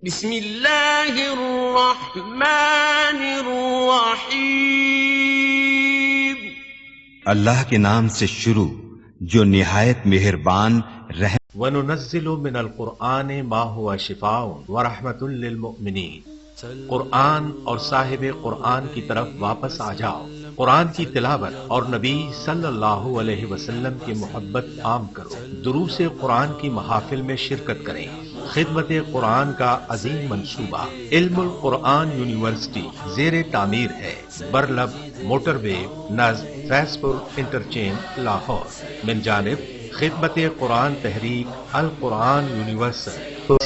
بسم اللہ الرحمن الرحیم۔ اللہ کے نام سے شروع جو نہایت مہربان رحم۔ وَنُنَزِّلُ مِنَ الْقُرْآنِ مَا هُوَ شِفَاءٌ وَرَحْمَةٌ لِّلْمُؤْمِنِينَ۔ قرآن اور صاحب قرآن کی طرف واپس آ جاؤ، قرآن کی تلاوت اور نبی صلی اللہ علیہ وسلم کی محبت عام کرو، دروس قرآن کی محافل میں شرکت کریں۔ خدمت قرآن کا عظیم منصوبہ علم القرآن یونیورسٹی زیر تعمیر ہے، برلب موٹر وے نزد فیض پور انٹرچینج لاہور، من جانب خدمت قرآن تحریک القرآن یونیورسل۔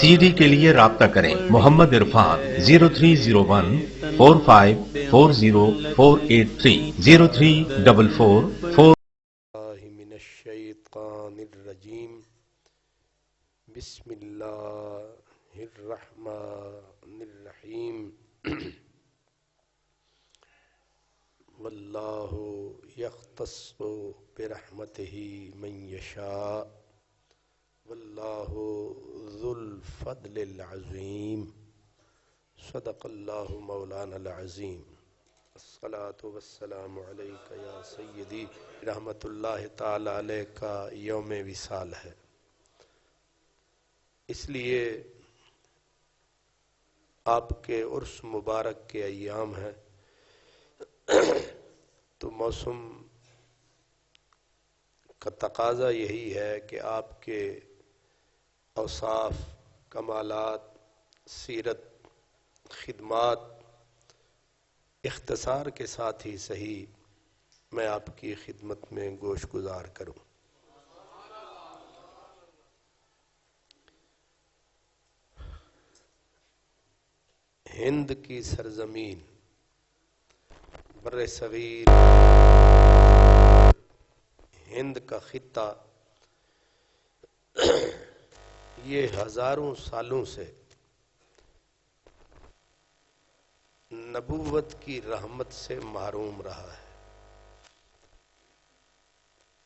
سی ڈی کے لیے رابطہ کریں محمد عرفان 030145404830 0344 من الشیطان الرجیم۔ بسم اللہ الرحمن الرحیم۔ واللہ یختص برحمتہ من یشاء واللہ ذو الفضل العظیم۔ صدق اللہ مولانا العظیم۔ الصلاة والسلام علیک یا سیدی۔ رحمت اللہ تعالی علیہ کا یوم وصال ہے، اس لیے آپ کے عرس مبارک کے ایام ہیں تو موسم کا تقاضا یہی ہے کہ آپ کے اوصاف، کمالات، سیرت، خدمات اختصار کے ساتھ ہی صحیح میں آپ کی خدمت میں گوش گزار کروں۔ ہند کی سرزمین، بر صغیر ہند کا خطہ، یہ ہزاروں سالوں سے نبوت کی رحمت سے محروم رہا ہے۔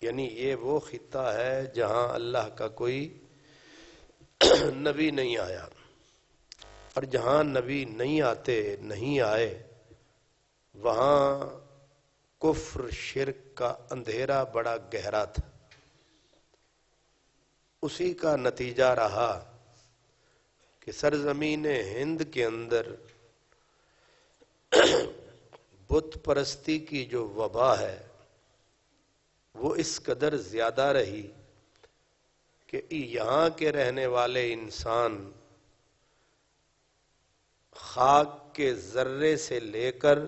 یعنی یہ وہ خطہ ہے جہاں اللہ کا کوئی نبی نہیں آیا، اور جہاں نبی نہیں آئے وہاں کفر شرک کا اندھیرا بڑا گہرا تھا۔ اسی کا نتیجہ رہا کہ سرزمین ہند کے اندر بت پرستی کی جو وبا ہے وہ اس قدر زیادہ رہی کہ یہاں کے رہنے والے انسان خاک کے ذرے سے لے کر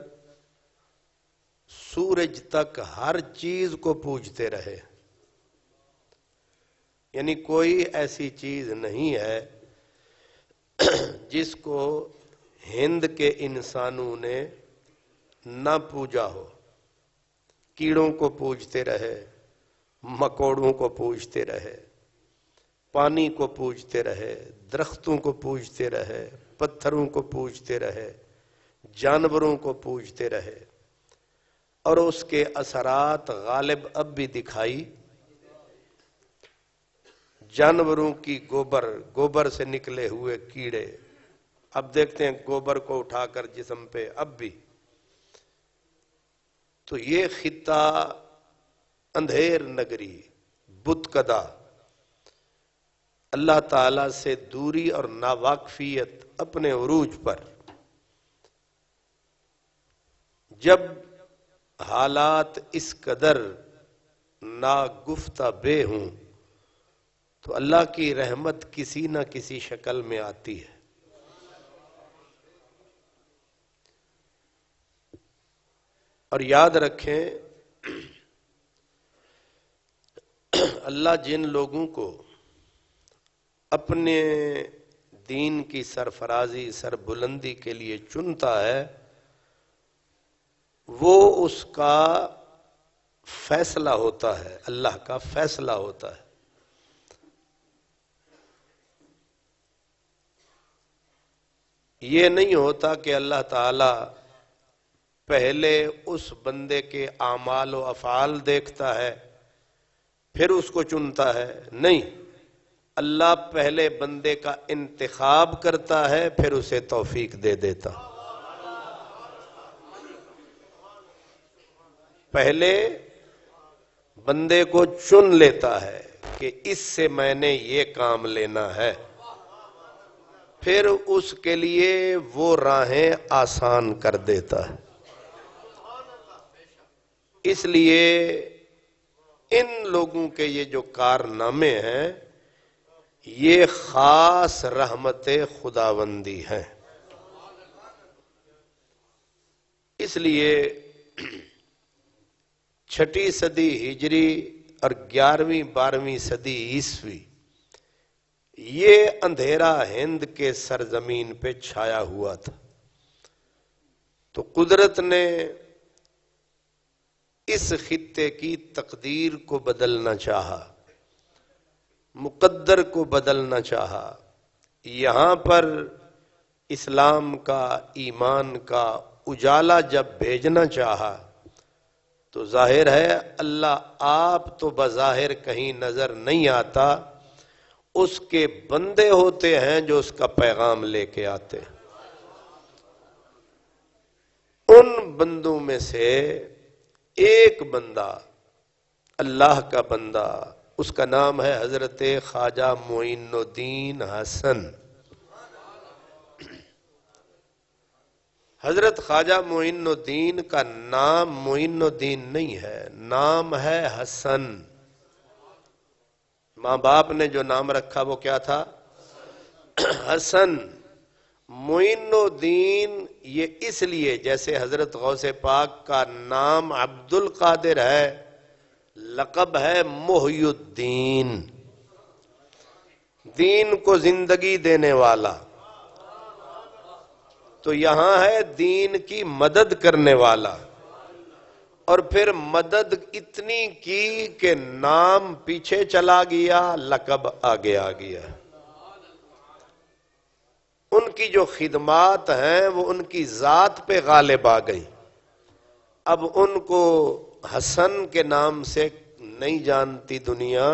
سورج تک ہر چیز کو پوجتے رہے۔ یعنی کوئی ایسی چیز نہیں ہے جس کو ہند کے انسانوں نے نہ پوجا ہو۔ کیڑوں کو پوجتے رہے، مکوڑوں کو پوجتے رہے، پانی کو پوجتے رہے، درختوں کو پوجتے رہے، پتھروں کو پوجتے رہے، جانوروں کو پوجتے رہے، اور اس کے اثرات غالب اب بھی دکھائی۔ جانوروں کی گوبر سے نکلے ہوئے کیڑے اب دیکھتے ہیں گوبر کو اٹھا کر جسم پہ اب بھی۔ تو یہ خطہ اندھیر نگری، بت کدہ، اللہ تعالی سے دوری اور ناواقفیت اپنے عروج پر، جب حالات اس قدر ناگفتہ بے ہوں تو اللہ کی رحمت کسی نہ کسی شکل میں آتی ہے۔ اور یاد رکھیں اللہ جن لوگوں کو اپنے دین کی سرفرازی، سربلندی کے لیے چنتا ہے وہ اس کا فیصلہ ہوتا ہے، اللہ کا فیصلہ ہوتا ہے۔ یہ نہیں ہوتا کہ اللہ تعالی پہلے اس بندے کے اعمال و افعال دیکھتا ہے پھر اس کو چنتا ہے، نہیں، اللہ پہلے بندے کا انتخاب کرتا ہے، پھر اسے توفیق دے دیتا۔ پہلے بندے کو چن لیتا ہے کہ اس سے میں نے یہ کام لینا ہے، پھر اس کے لیے وہ راہیں آسان کر دیتا ہے۔ اس لیے ان لوگوں کے یہ جو کارنامے ہیں یہ خاص رحمت خداوندی ہے۔ اس لیے 6 صدی ہجری اور 11ویں 12ویں صدی عیسوی یہ اندھیرا ہند کے سرزمین پہ چھایا ہوا تھا، تو قدرت نے اس خطے کی تقدیر کو بدلنا چاہا، مقدر کو بدلنا چاہا۔ یہاں پر اسلام کا، ایمان کا اجالا جب بھیجنا چاہا تو ظاہر ہے اللہ آپ تو بظاہر کہیں نظر نہیں آتا، اس کے بندے ہوتے ہیں جو اس کا پیغام لے کے آتے ہیں۔ ان بندوں میں سے ایک بندہ، اللہ کا بندہ، اس کا نام ہے حضرت خواجہ معین الدین حسن۔ حضرت خواجہ معین الدین کا نام معین الدین نہیں ہے، نام ہے حسن۔ ماں باپ نے جو نام رکھا وہ کیا تھا؟ حسن۔ معین الدین یہ اس لیے، جیسے حضرت غوث پاک کا نام عبد القادر ہے، لقب ہے محی الدین، دین کو زندگی دینے والا، تو یہاں ہے دین کی مدد کرنے والا، اور پھر مدد اتنی کی کہ نام پیچھے چلا گیا، لقب آگے آ گیا۔ ان کی جو خدمات ہیں وہ ان کی ذات پہ غالب آ گئی، اب ان کو حسن کے نام سے نہیں جانتی دنیا،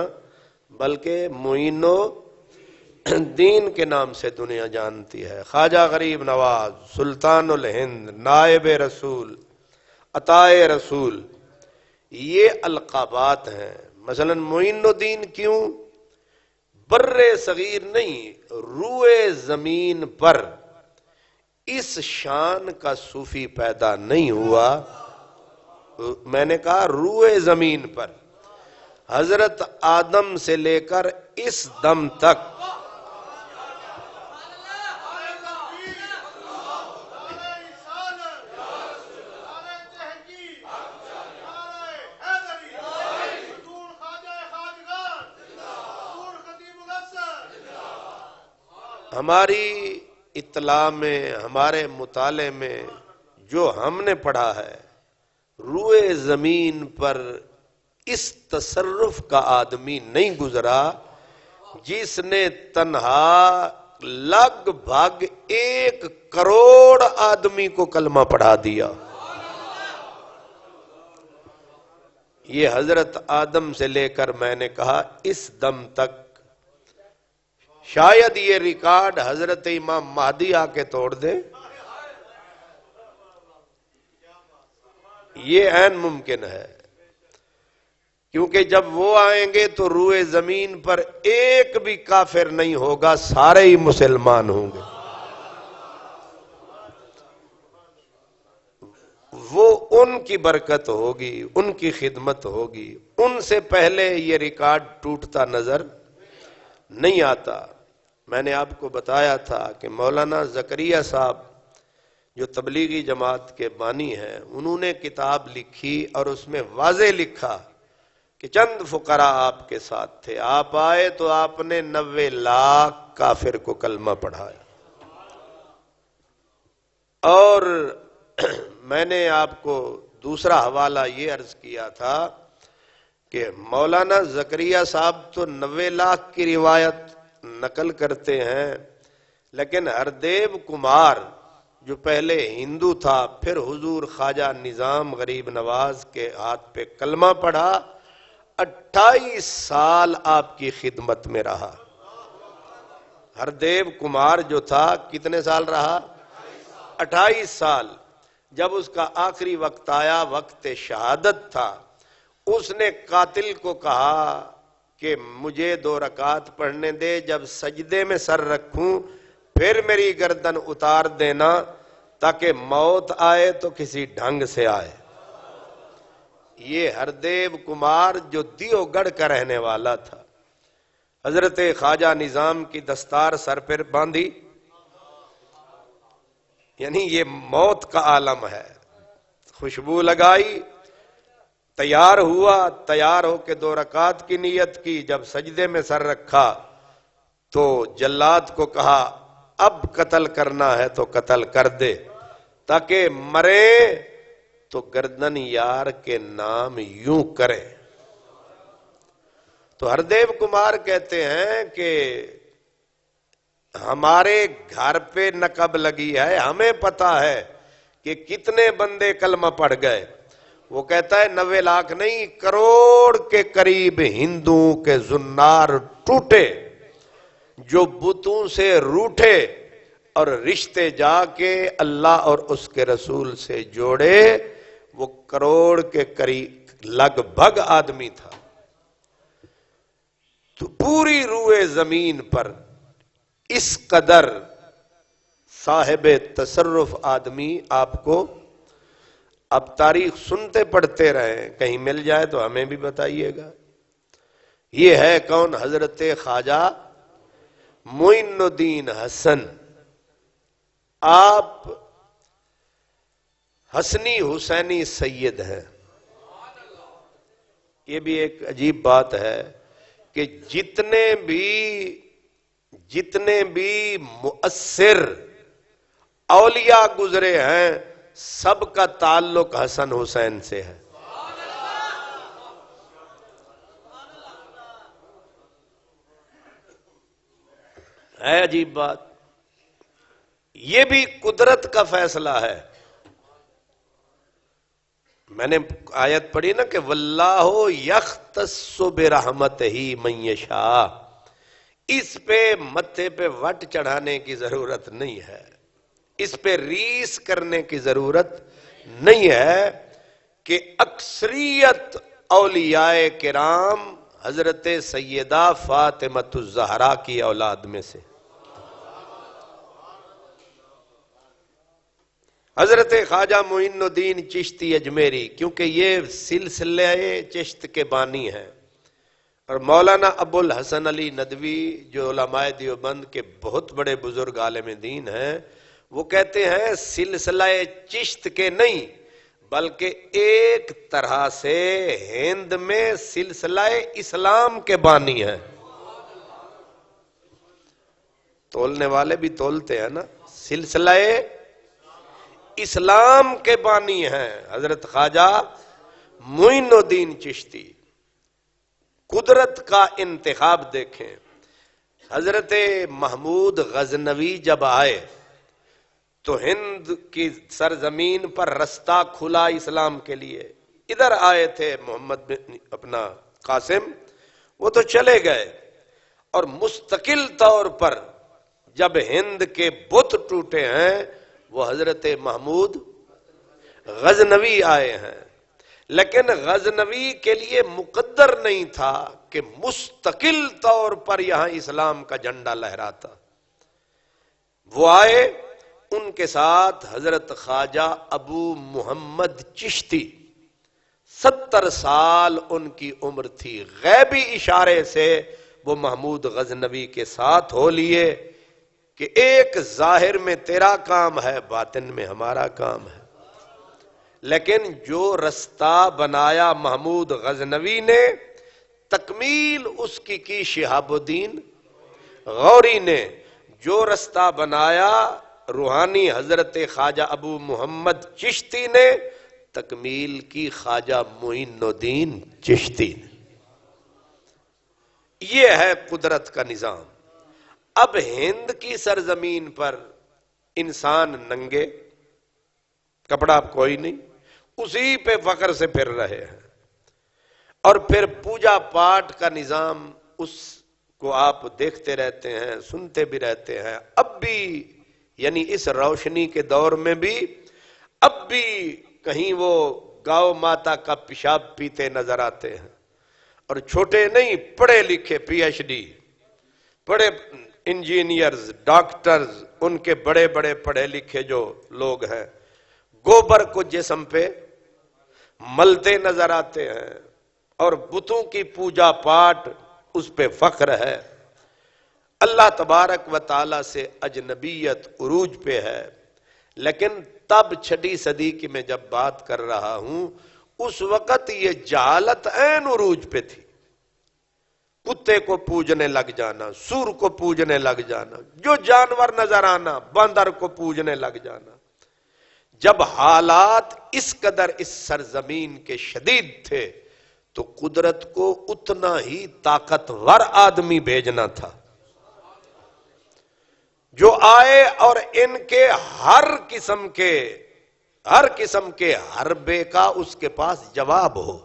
بلکہ معین الدین کے نام سے دنیا جانتی ہے۔ خواجہ غریب نواز، سلطان الہند، نائب رسول، عطائے رسول، یہ القابات ہیں۔ مثلا معین الدین کیوں؟ بر صغیر نہیں، روئے زمین پر اس شان کا صوفی پیدا نہیں ہوا۔ میں نے کہا روئے زمین پر، حضرت آدم سے لے کر اس دم تک ہماری اطلاع میں، ہمارے مطالعے میں جو ہم نے پڑھا ہے، روئے زمین پر اس تصرف کا آدمی نہیں گزرا جس نے تنہا لگ بھگ 1 کروڑ آدمی کو کلمہ پڑھا دیا۔ یہ حضرت آدم سے لے کر میں نے کہا اس دم تک، شاید یہ ریکارڈ حضرت امام مہدی آ کے توڑ دے، یہ عین ممکن ہے، کیونکہ جب وہ آئیں گے تو روئے زمین پر ایک بھی کافر نہیں ہوگا، سارے ہی مسلمان ہوں گے۔ وہ ان کی برکت ہوگی، ان کی خدمت ہوگی، ان سے پہلے یہ ریکارڈ ٹوٹتا نظر نہیں آتا۔ میں نے آپ کو بتایا تھا کہ مولانا زکریا صاحب جو تبلیغی جماعت کے بانی ہیں، انہوں نے کتاب لکھی اور اس میں واضح لکھا کہ چند فقراء آپ کے ساتھ تھے، آپ آئے تو آپ نے 90 لاکھ کافر کو کلمہ پڑھایا۔ اور میں نے آپ کو دوسرا حوالہ یہ عرض کیا تھا کہ مولانا زکریا صاحب تو 90 لاکھ کی روایت نقل کرتے ہیں، لیکن ہردیو کمار جو پہلے ہندو تھا، پھر حضور خواجہ نظام غریب نواز کے ہاتھ پہ کلمہ پڑھا، 28 سال آپ کی خدمت میں رہا، ہردیو کمار جو تھا کتنے سال رہا؟ 28 سال. جب اس کا آخری وقت آیا، وقت شہادت تھا، اس نے قاتل کو کہا کہ مجھے 2 رکعت پڑھنے دے، جب سجدے میں سر رکھوں پھر میری گردن اتار دینا تاکہ موت آئے تو کسی ڈھنگ سے آئے. یہ ہردیو کمار جو دیو گڑھ کا رہنے والا تھا، حضرت خواجہ نظام کی دستار سر پر باندھی، یعنی یہ موت کا عالم ہے. خوشبو لگائی، تیار ہوا، تیار ہو کے 2 رکعت کی نیت کی. جب سجدے میں سر رکھا تو جلاد کو کہا اب قتل کرنا ہے تو قتل کر دے، تاکہ مرے تو گردن یار کے نام یوں کریں. تو ہردیو کمار کہتے ہیں کہ ہمارے گھر پہ نقب لگی ہے، ہمیں پتا ہے کہ کتنے بندے کلمہ پڑھ گئے. وہ کہتا ہے 90 لاکھ نہیں، کروڑ کے قریب ہندوؤں کے زنار ٹوٹے جو بتوں سے روٹھے اور رشتے جا کے اللہ اور اس کے رسول سے جوڑے. وہ کروڑ کے قریب لگ بھگ آدمی تھا. تو پوری روئے زمین پر اس قدر صاحب تصرف آدمی آپ کو، اب تاریخ سنتے پڑھتے رہیں، کہیں مل جائے تو ہمیں بھی بتائیے گا. یہ ہے کون؟ حضرت خواجہ معین الدین حسن. آپ حسنی حسینی سید ہیں. یہ بھی ایک عجیب بات ہے کہ جتنے بھی مؤثر اولیاء گزرے ہیں سب کا تعلق حسن حسین سے ہے. ہے عجیب بات. یہ بھی قدرت کا فیصلہ ہے. میں نے آیت پڑھی نا کہ واللہ یختص برحمتہ من یشاء. اس پہ متھے پہ وٹ چڑھانے کی ضرورت نہیں ہے، اس پہ ریس کرنے کی ضرورت نہیں ہے کہ اکثریت اولیاء کرام حضرت سیدہ فاطمۃ الزہرا کی اولاد میں سے. حضرت خواجہ معین الدین چشتی اجمیری، کیونکہ یہ سلسلہ چشت کے بانی ہیں، اور مولانا ابو الحسن علی ندوی جو علماء دیوبند کے بہت بڑے بزرگ عالم دین ہیں، وہ کہتے ہیں سلسلہ چشت کے نہیں بلکہ ایک طرح سے ہند میں سلسلہ اسلام کے بانی ہیں. تولنے والے بھی تولتے ہیں نا، سلسلہ اسلام کے بانی ہیں حضرت خواجہ معین الدین چشتی. قدرت کا انتخاب دیکھیں. حضرت محمود غزنوی جب آئے تو ہند کی سرزمین پر رستہ کھلا اسلام کے لیے. ادھر آئے تھے محمد بن اپنا قاسم، وہ تو چلے گئے، اور مستقل طور پر جب ہند کے بت ٹوٹے ہیں وہ حضرت محمود غزنوی آئے ہیں. لیکن غزنوی کے لیے مقدر نہیں تھا کہ مستقل طور پر یہاں اسلام کا جھنڈا لہراتا. وہ آئے، ان کے ساتھ حضرت خواجہ ابو محمد چشتی، 70 سال ان کی عمر تھی. غیبی اشارے سے وہ محمود غزنوی کے ساتھ ہو لیے کہ ایک ظاہر میں تیرا کام ہے، باطن میں ہمارا کام ہے. لیکن جو رستہ بنایا محمود غزنوی نے، تکمیل اس کی شہاب الدین غوری نے. جو رستہ بنایا روحانی حضرت خواجہ ابو محمد چشتی نے، تکمیل کی خواجہ معین الدین چشتی نے. یہ ہے قدرت کا نظام. اب ہند کی سرزمین پر انسان ننگے، کپڑا اب کوئی نہیں، اسی پہ فخر سے پھر رہے ہیں، اور پھر پوجا پاٹ کا نظام اس کو آپ دیکھتے رہتے ہیں، سنتے بھی رہتے ہیں، اب بھی یعنی اس روشنی کے دور میں بھی اب بھی کہیں وہ گاؤ ماتا کا پیشاب پیتے نظر آتے ہیں، اور چھوٹے نہیں، پڑھے لکھے پی ایچ ڈی، بڑے انجینئرز، ڈاکٹرز، ان کے بڑے بڑے پڑھے لکھے جو لوگ ہیں، گوبر کو جسم پہ ملتے نظر آتے ہیں، اور بتوں کی پوجا پاٹ اس پہ فخر ہے۔ اللہ تبارک و تعالی سے اجنبیت عروج پہ ہے، لیکن تب 6 صدی کی میں جب بات کر رہا ہوں، اس وقت یہ جہالت عین عروج پہ تھی۔ کتے کو پوجنے لگ جانا، سور کو پوجنے لگ جانا، جو جانور نظر آنا، باندر کو پوجنے لگ جانا۔ جب حالات اس قدر اس سرزمین کے شدید تھے تو قدرت کو اتنا ہی طاقتور آدمی بھیجنا تھا جو آئے اور ان کے ہر قسم کے حربے کا اس کے پاس جواب ہو۔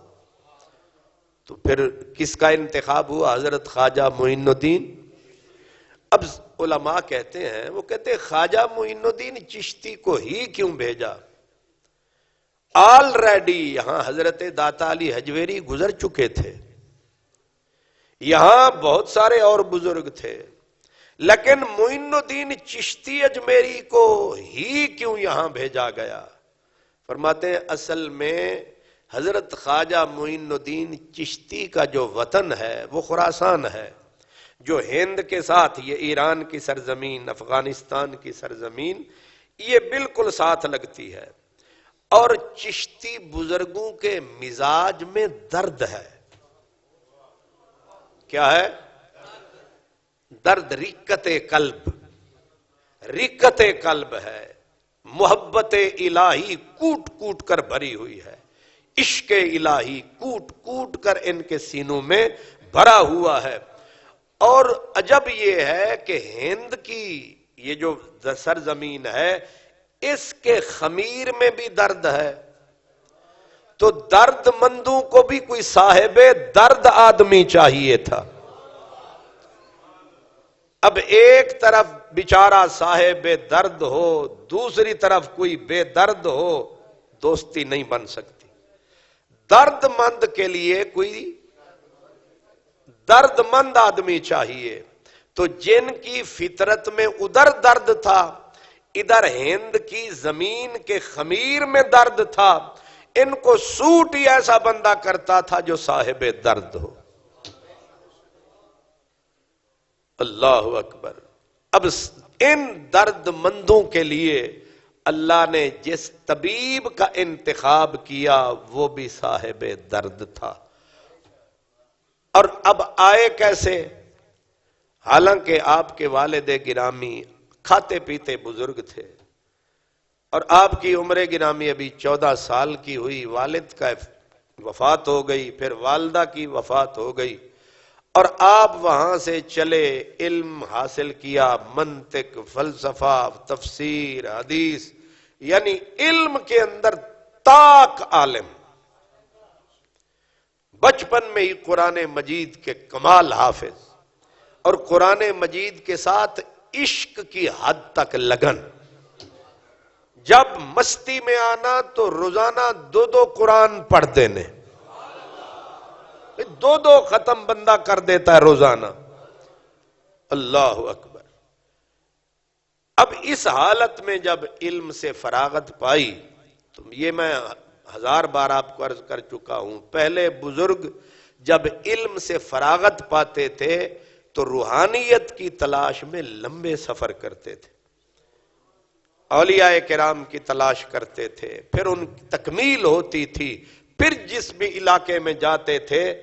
تو پھر کس کا انتخاب ہوا؟ حضرت خواجہ معین الدین۔ اب علماء کہتے ہیں، وہ کہتے ہیں خواجہ معین الدین چشتی کو ہی کیوں بھیجا؟ آلریڈی یہاں حضرت داتا علی حجویری گزر چکے تھے، یہاں بہت سارے اور بزرگ تھے، لیکن معین الدین چشتی اجمیری کو ہی کیوں یہاں بھیجا گیا؟ فرماتے ہیں اصل میں حضرت خواجہ معین الدین چشتی کا جو وطن ہے وہ خراسان ہے، جو ہند کے ساتھ، یہ ایران کی سرزمین، افغانستان کی سرزمین، یہ بالکل ساتھ لگتی ہے، اور چشتی بزرگوں کے مزاج میں درد ہے۔ کیا ہے؟ درد، رقت قلب ہے، محبت الہی کوٹ کوٹ کر بھری ہوئی ہے، عشق الہی کوٹ کوٹ کر ان کے سینوں میں بھرا ہوا ہے۔ اور عجب یہ ہے کہ ہند کی یہ جو سرزمین ہے، اس کے خمیر میں بھی درد ہے، تو درد مندوں کو بھی کوئی صاحب درد آدمی چاہیے تھا۔ اب ایک طرف بیچارہ صاحب درد ہو، دوسری طرف کوئی بے درد ہو، دوستی نہیں بن سکتی۔ درد مند کے لیے کوئی درد مند آدمی چاہیے، تو جن کی فطرت میں ادھر درد تھا، ادھر ہند کی زمین کے خمیر میں درد تھا، ان کو سوٹ ہی ایسا بندہ کرتا تھا جو صاحب درد ہو۔ اللہ اکبر۔ اب ان درد مندوں کے لیے اللہ نے جس طبیب کا انتخاب کیا وہ بھی صاحب درد تھا۔ اور اب آئے کیسے؟ حالانکہ آپ کے والد گرامی کھاتے پیتے بزرگ تھے، اور آپ کی عمر گرامی ابھی 14 سال کی ہوئی، والد کا وفات ہو گئی، پھر والدہ کی وفات ہو گئی، اور آپ وہاں سے چلے، علم حاصل کیا، منطق، فلسفہ، تفسیر، حدیث، یعنی علم کے اندر طاق عالم، بچپن میں ہی قرآن مجید کے کمال حافظ، اور قرآن مجید کے ساتھ عشق کی حد تک لگن۔ جب مستی میں آنا تو روزانہ 2 قرآن پڑھ دینے، 2 ختم بندہ کر دیتا ہے روزانہ۔ اللہ اکبر۔ اب اس حالت میں جب علم سے فراغت پائی، تو یہ میں 1000 بار آپ کو عرض کر چکا ہوں، پہلے بزرگ جب علم سے فراغت پاتے تھے تو روحانیت کی تلاش میں لمبے سفر کرتے تھے، اولیاء کرام کی تلاش کرتے تھے، پھر ان کی تکمیل ہوتی تھی، پھر جس بھی علاقے میں جاتے تھے،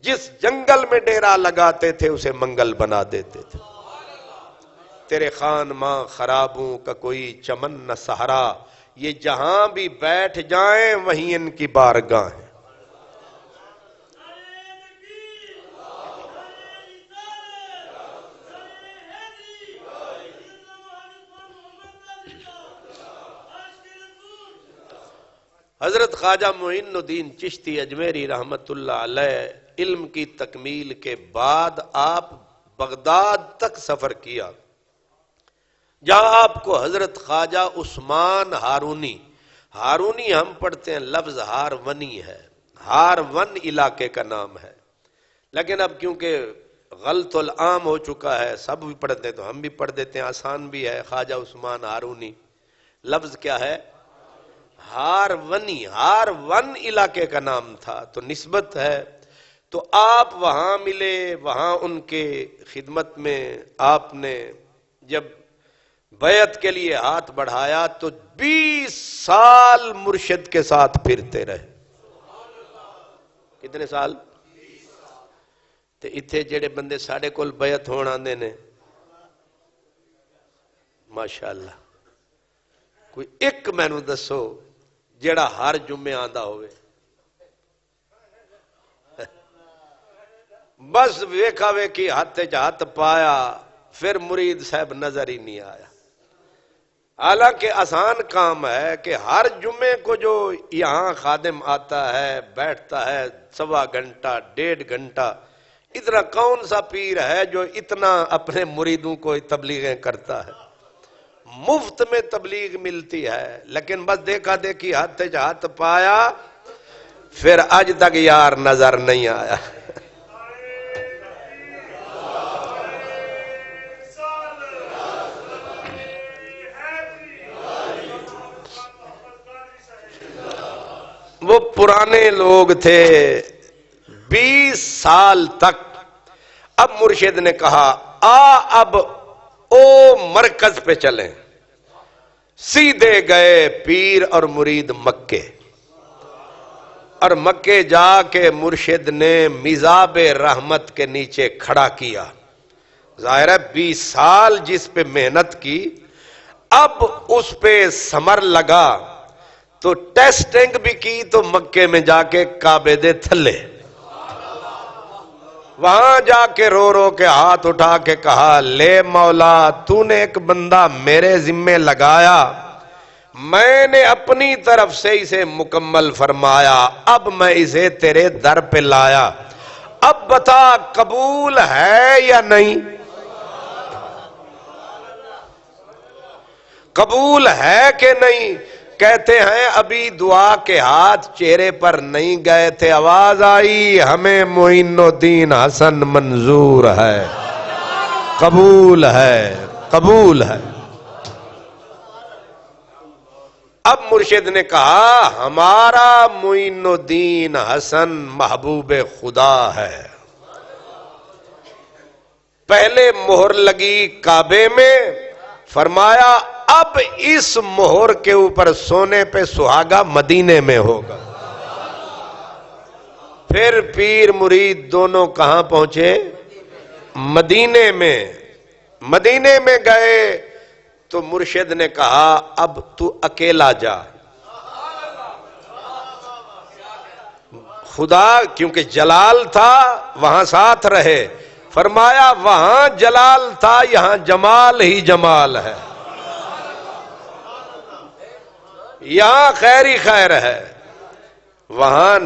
جس جنگل میں ڈیرا لگاتے تھے اسے منگل بنا دیتے تھے۔ تیرے خان ماں خرابوں کا کوئی چمن نہ سہرا، یہ جہاں بھی بیٹھ جائیں وہیں ان کی بارگاہ ہے۔ حضرت خواجہ معین الدین چشتی اجمیری رحمت اللہ علیہ علم کی تکمیل کے بعد آپ بغداد تک سفر کیا، جہاں آپ کو حضرت خواجہ عثمان ہارونی، ہارونی ہم پڑھتے ہیں لفظ ہارونی ہے، ہارون علاقے کا نام ہے، لیکن اب کیونکہ غلط العام ہو چکا ہے، سب بھی پڑھتے ہیں تو ہم بھی پڑھ دیتے ہیں، آسان بھی ہے، خواجہ عثمان ہارونی، لفظ کیا ہے؟ ہارونی، ہارون علاقے کا نام تھا، تو نسبت ہے۔ تو آپ وہاں ملے، وہاں ان کے خدمت میں آپ نے جب بیعت کے لیے ہاتھ بڑھایا تو 20 سال مرشد کے ساتھ پھرتے رہے۔ کتنے سال؟ تے اتھے جڑے بندے ساڑھے کول بیعت ہون آندے نے، ماشاءاللہ کوئی ایک مینوں دسو جڑا ہر جمعے آندا ہوئے، بس ویکھا ویکھی ہاتھ ہاتھ پایا، پھر مرید صاحب نظر ہی نہیں آیا۔ حالانکہ آسان کام ہے کہ ہر جمعے کو جو یہاں خادم آتا ہے، بیٹھتا ہے 1.25 گھنٹہ 1.5 گھنٹہ، اتنا کون سا پیر ہے جو اتنا اپنے مریدوں کو تبلیغیں کرتا ہے؟ مفت میں تبلیغ ملتی ہے، لیکن بس دیکھا دیکھی ہاتھ پایا، پھر آج تک یار نظر نہیں آیا۔ وہ پرانے لوگ تھے 20 سال تک۔ اب مرشد نے کہا اب او مرکز پہ چلیں، سیدھے گئے پیر اور مرید مکے، اور مکے جا کے مرشد نے میزاب رحمت کے نیچے کھڑا کیا۔ ظاہر ہے 20 سال جس پہ محنت کی، اب اس پہ ثمر لگا تو ٹیسٹنگ بھی کی تو مکے میں جا کے کعبے دے تھلے، وہاں جا کے رو رو کے ہاتھ اٹھا کے کہا لے مولا تو نے ایک بندہ میرے ذمے لگایا، میں نے اپنی طرف سے اسے مکمل فرمایا، اب میں اسے تیرے در پہ لایا، اب بتا قبول ہے یا نہیں؟ قبول ہے کہ نہیں؟ کہتے ہیں ابھی دعا کے ہاتھ چہرے پر نہیں گئے تھے، آواز آئی ہمیں معین الدین حسن منظور ہے، قبول ہے، قبول ہے۔ اب مرشد نے کہا ہمارا معین الدین حسن محبوب خدا ہے۔ پہلے مہر لگی کعبے میں، فرمایا اب اس مہر کے اوپر سونے پہ سہاگا مدینے میں ہوگا۔ پھر پیر مرید دونوں کہاں پہنچے؟ مدینے میں۔ مدینے میں گئے تو مرشد نے کہا اب تو اکیلا جا، خدا کیونکہ جلال تھا وہاں ساتھ رہے، فرمایا وہاں جلال تھا یہاں جمال ہی جمال ہے، یہاں خیر ہی خیر ہے۔ وہاں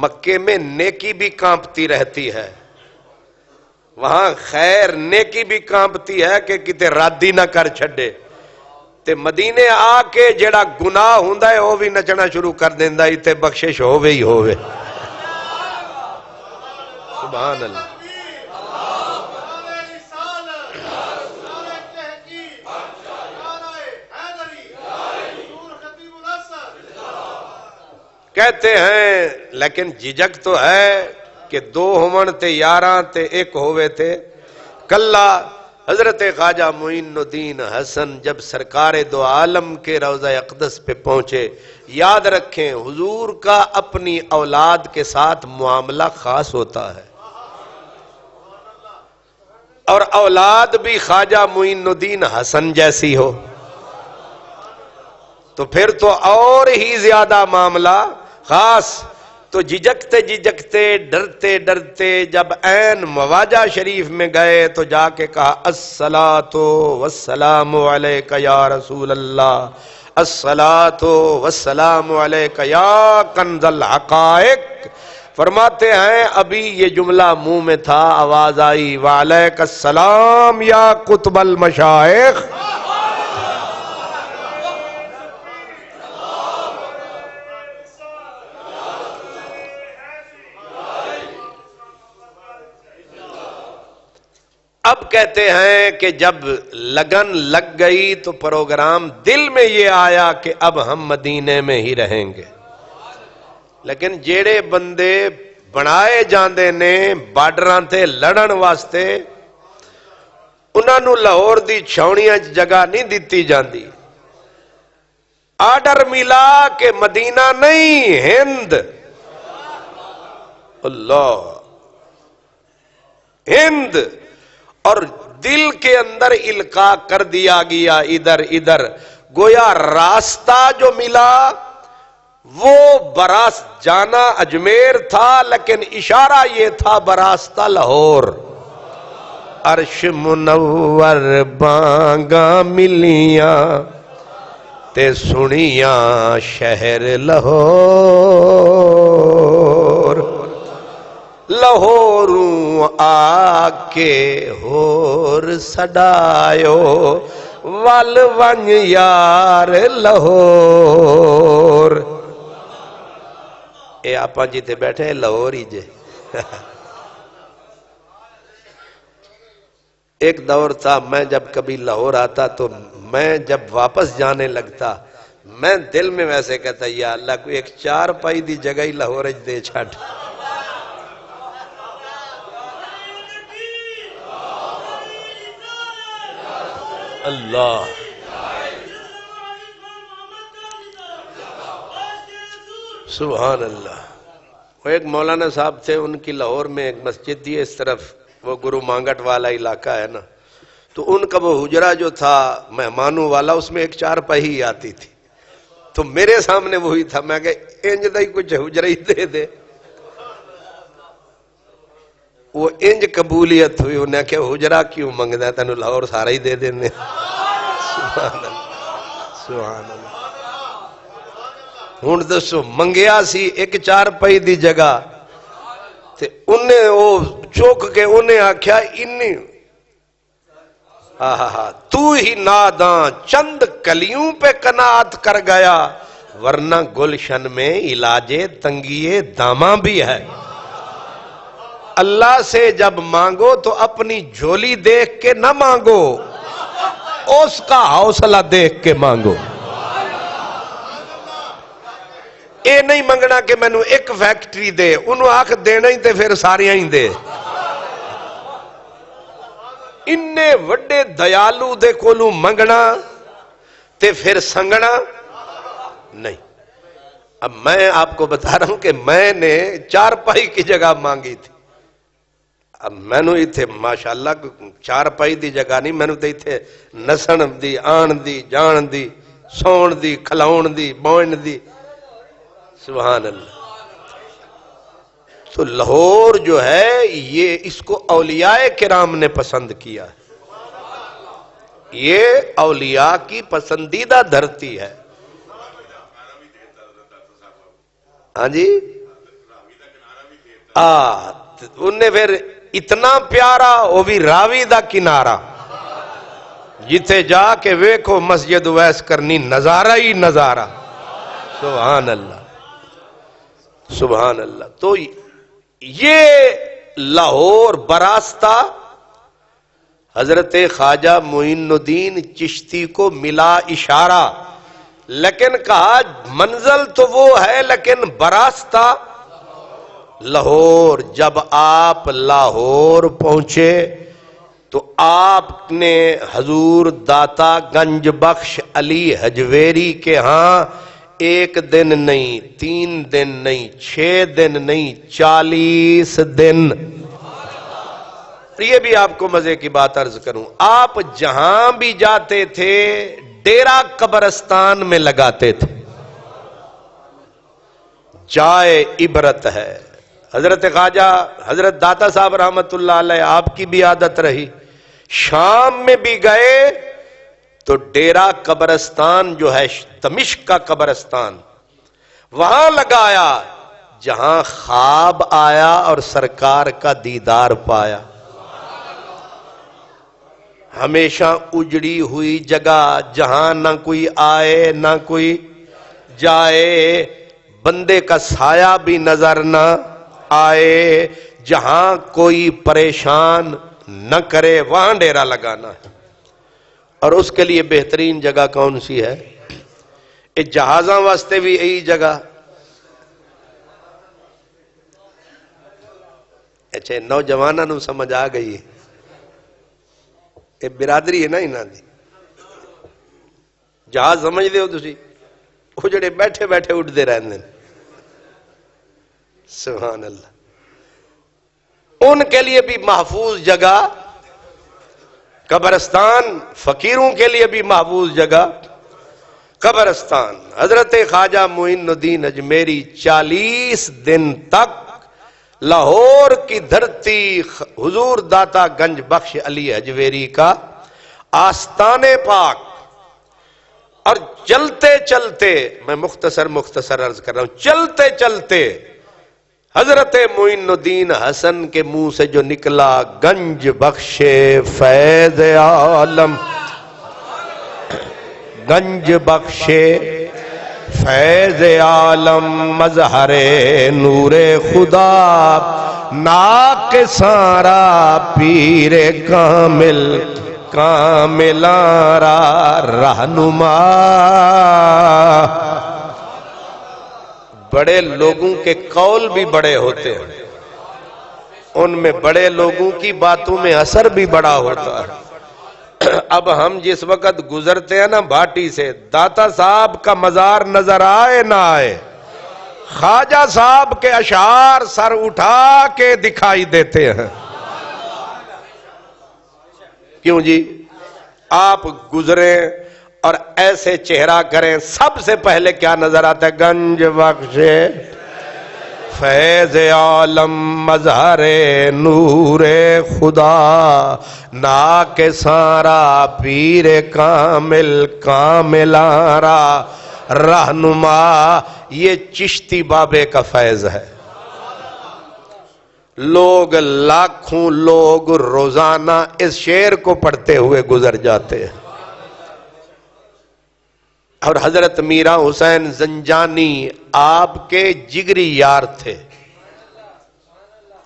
مکے میں نیکی بھی کانپتی رہتی ہے، وہاں خیر نیکی بھی کانپتی ہے کہ کتے رادی نہ کر چھڑے، تے مدینے آ کے جڑا گناہ ہوندا ہے وہ بھی نچنا شروع کر دیندا ہے، تے بخشش ہووے ہی ہووے۔ سبحان اللہ۔ کہتے ہیں لیکن جھجک تو ہے کہ 2 ہومن تے 11 تے 1 ہوئے تھے، کلا حضرت خواجہ معین الدین حسن جب سرکار دو عالم کے روضہ اقدس پہ پہنچے، یاد رکھیں حضور کا اپنی اولاد کے ساتھ معاملہ خاص ہوتا ہے، اور اولاد بھی خواجہ معین الدین حسن جیسی ہو تو پھر تو اور ہی زیادہ معاملہ خاص۔ تو جھجکتے جھجکتے ڈرتے ڈرتے جب عین مواجہ شریف میں گئے تو جا کے کہا الصلاۃ والسلام علیک یا رسول اللہ، الصلاۃ والسلام علیک یا کنز الحقائق، فرماتے ہیں ابھی یہ جملہ منہ میں تھا، آواز آئی وعلیک السلام یا قطب المشائخ. اب کہتے ہیں کہ جب لگن لگ گئی تو پروگرام دل میں یہ آیا کہ اب ہم مدینے میں ہی رہیں گے. لیکن جیڑے بندے بنائے جاندے نے بارڈراں تے لڑن واسطے انہاں نوں لاہور دی چھاؤنیاں جگہ نہیں دتی جاندی. آرڈر ملا کہ مدینہ نہیں ہند، اللہ ہند، اور دل کے اندر القاء کر دیا گیا ادھر ادھر. گویا راستہ جو ملا وہ براست جانا اجمیر تھا، لیکن اشارہ یہ تھا براستہ لاہور. عرش منور بانگا ملیاں تے سنیاں شہر لاہور. لاہوروں آ کے ہور سڈایو ول ون یار لاہور. اے آپا جی تے بیٹھے لاہور ہی جے. ایک دور تھا میں جب کبھی لاہور آتا تو میں جب واپس جانے لگتا میں دل میں ویسے کہتا یا اللہ کوئی ایک چار پائی دی جگہ ہی لاہور دے چھٹ. اللہ سبحان اللہ. وہ ایک مولانا صاحب تھے، ان کی لاہور میں ایک مسجد تھی اس طرف، وہ گرو مانگٹ والا علاقہ ہے نا، تو ان کا وہ حجرہ جو تھا مہمانوں والا اس میں ایک چار پہی آتی تھی. تو میرے سامنے وہی تھا. میں کہ انج دا ہی کچھ حجرہ ہی دے دے. وہ انج قبولیت ہوئی، انہیں کہ حجرہ کیوں منگدا ہے، تینوں لاہور سارا ہی دے دینے. سبحان اللہ سبحان اللہ. ہن دسو منگیا سی ایک چار پئی دی جگہ تے انہیں او چوک کے انہیں آکھیا انی تو ہی ناداں چند کلیوں پہ قناعت کر گیا، ورنہ گلشن میں علاج تنگی داماں بھی ہے. اللہ سے جب مانگو تو اپنی جھولی دیکھ کے نہ مانگو، اس کا حوصلہ دیکھ کے مانگو. اے نہیں منگنا کہ میں نو ایک فیکٹری دے، انہوں آکھ دینا ہی تے پھر ساریاں ہی دے. اننے وڈے دیالو دے کولوں منگنا تے پھر سنگنا نہیں. اب میں آپ کو بتا رہا ہوں کہ میں نے چار پائی کی جگہ مانگی تھی. اب میں نو ایتھے ماشاءاللہ چار پائی دی جگہ نہیں، میں نو تے ایتھے نسن دی، آن دی، جان دی، سون دی، کھلاؤن دی، بوئن دی. سبحان اللہ. تو لاہور جو ہے یہ اس کو اولیاء کرام نے پسند کیا. یہ اولیاء کی پسندیدہ دھرتی ہے. ہاں جی انہیں پھر اتنا پیارا وہ بھی راوی دا کنارہ، جتے جا کے ویکھو مسجد ویس کرنی نظارہ ہی نظارہ. سبحان اللہ سبحان اللہ. تو یہ لاہور براستہ حضرت خواجہ معین الدین چشتی کو ملا اشارہ، لیکن کہا منزل تو وہ ہے لیکن براستہ لاہور. جب آپ لاہور پہنچے تو آپ نے حضور داتا گنج بخش علی حجویری کے ہاں ایک دن نہیں، 3 دن نہیں، 6 دن نہیں، 40 دن. یہ بھی آپ کو مزے کی بات عرض کروں، آپ جہاں بھی جاتے تھے ڈیرا قبرستان میں لگاتے تھے. جائے عبرت ہے. حضرت خواجہ حضرت داتا صاحب رحمت اللہ علیہ آپ کی بھی عادت رہی، شام میں بھی گئے تو ڈیرا قبرستان جو ہے دمشق کا قبرستان وہاں لگایا. جہاں خواب آیا اور سرکار کا دیدار پایا. ہمیشہ اجڑی ہوئی جگہ جہاں نہ کوئی آئے نہ کوئی جائے، بندے کا سایہ بھی نظر نہ آئے، جہاں کوئی پریشان نہ کرے وہاں ڈیرا لگانا ہے. اور اس کے لیے بہترین جگہ کون سی ہے؟ یہ جہازاں واسطے بھی یہی جگہ. اچھا نوجوانوں نو سمجھ آ گئی، یہ برادری ہے نا انہاں دی. جہاز سمجھ دے ہو تسی، وہ جڑے بیٹھے بیٹھے اٹھتے رہتے ہیں. سبحان اللہ. ان کے لیے بھی محفوظ جگہ قبرستان، فقیروں کے لیے بھی محفوظ جگہ قبرستان. حضرت خواجہ معین الدین اجمیری 40 دن تک لاہور کی دھرتی حضور داتا گنج بخش علی اجویری کا آستان پاک، اور چلتے چلتے، میں مختصر عرض کر رہا ہوں، چلتے چلتے حضرت معین الدین حسن کے منہ سے جو نکلا گنج بخش فیض عالم، گنج بخش فیض عالم، مظہر نور خدا، ناک سارا پیر کامل، کاملارا رہنما. بڑے لوگوں کے قول بھی بڑے ہوتے ہیں، ان میں بڑے لوگوں کی باتوں میں اثر بھی بڑا ہوتا ہے. اب ہم جس وقت گزرتے ہیں نا بھاٹی سے، داتا صاحب کا مزار نظر آئے نہ آئے، خواجہ صاحب کے اشعار سر اٹھا کے دکھائی دیتے ہیں. کیوں جی؟ آپ گزریں اور ایسے چہرہ کریں، سب سے پہلے کیا نظر آتا ہے؟ گنج بخش فیض عالم، مظہر نور خدا، ناک سارا پیر کامل، کاملارا رہنما. یہ چشتی بابے کا فیض ہے. لوگ، لاکھوں لوگ روزانہ اس شعر کو پڑھتے ہوئے گزر جاتے ہیں. اور حضرت میرا حسین زنجانی آپ کے جگری یار تھے،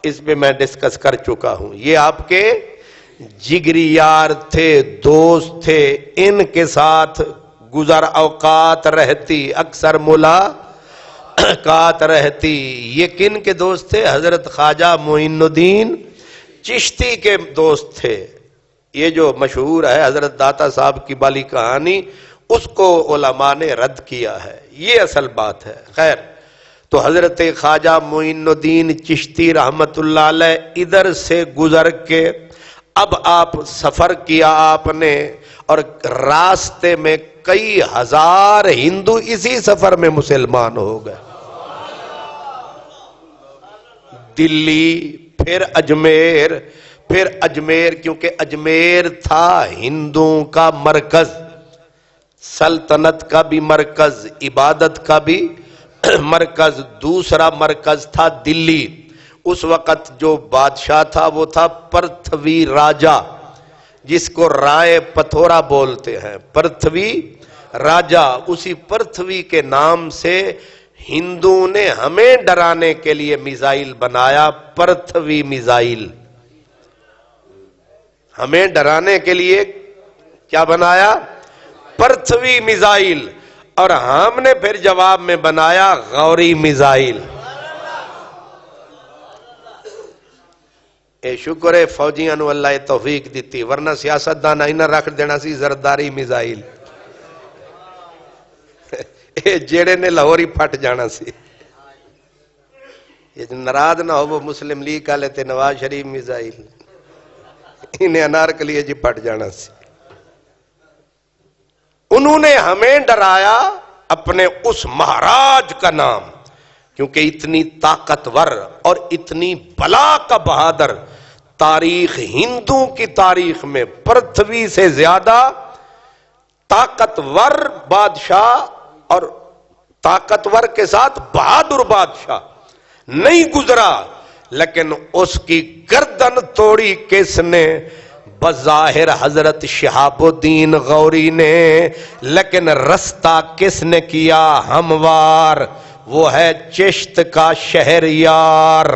اس پہ میں ڈسکس کر چکا ہوں. یہ آپ کے جگری یار تھے، دوست تھے. ان کے ساتھ گزر اوقات رہتی، اکثر ملاقات رہتی. یہ کن کے دوست تھے؟ حضرت خواجہ معین الدین چشتی کے دوست تھے. یہ جو مشہور ہے حضرت داتا صاحب کی بالی کہانی، اس کو علماء نے رد کیا ہے. یہ اصل بات ہے. خیر، تو حضرت خواجہ معین الدین چشتی رحمت اللہ علیہ ادھر سے گزر کے اب آپ سفر کیا آپ نے، اور راستے میں کئی ہزار ہندو اسی سفر میں مسلمان ہو گئے. دلی، پھر اجمیر، کیونکہ اجمیر تھا ہندوؤں کا مرکز، سلطنت کا بھی مرکز، عبادت کا بھی مرکز. دوسرا مرکز تھا دلی. اس وقت جو بادشاہ تھا وہ تھا پرتھوی راجہ، جس کو رائے پتھورا بولتے ہیں. پرتھوی راجہ، اسی پرتھوی کے نام سے ہندوؤں نے ہمیں ڈرانے کے لیے میزائل بنایا، پرتھوی میزائل. ہمیں ڈرانے کے لیے کیا بنایا؟ پرتھوی میزائل. اور ہم نے پھر جواب میں بنایا غوری میزائل. اے شکر ہے فوجیاں نو اللہ توفیق دیتی، ورنہ سیاست دان اینا رکھ دینا سی زرداری میزائل. اے جیڑے نے لاہوری پھٹ جانا سی. یہ ناراض نہ ہو وہ مسلم لیگ والے تے نواز شریف میزائل، انہیں انارکلی جی پھٹ جانا سی. انہوں نے ہمیں ڈرایا اپنے اس مہاراج کا نام، کیونکہ اتنی طاقتور اور اتنی بلا کا بہادر تاریخ ہندو کی تاریخ میں پرتھوی سے زیادہ طاقتور بادشاہ اور طاقتور کے ساتھ بہادر بادشاہ نہیں گزرا، لیکن اس کی گردن توڑی کس نے؟ بظاہر حضرت شہاب الدین غوری نے، لیکن رستہ کس نے کیا ہموار؟ وہ ہے چشت کا شہر یار،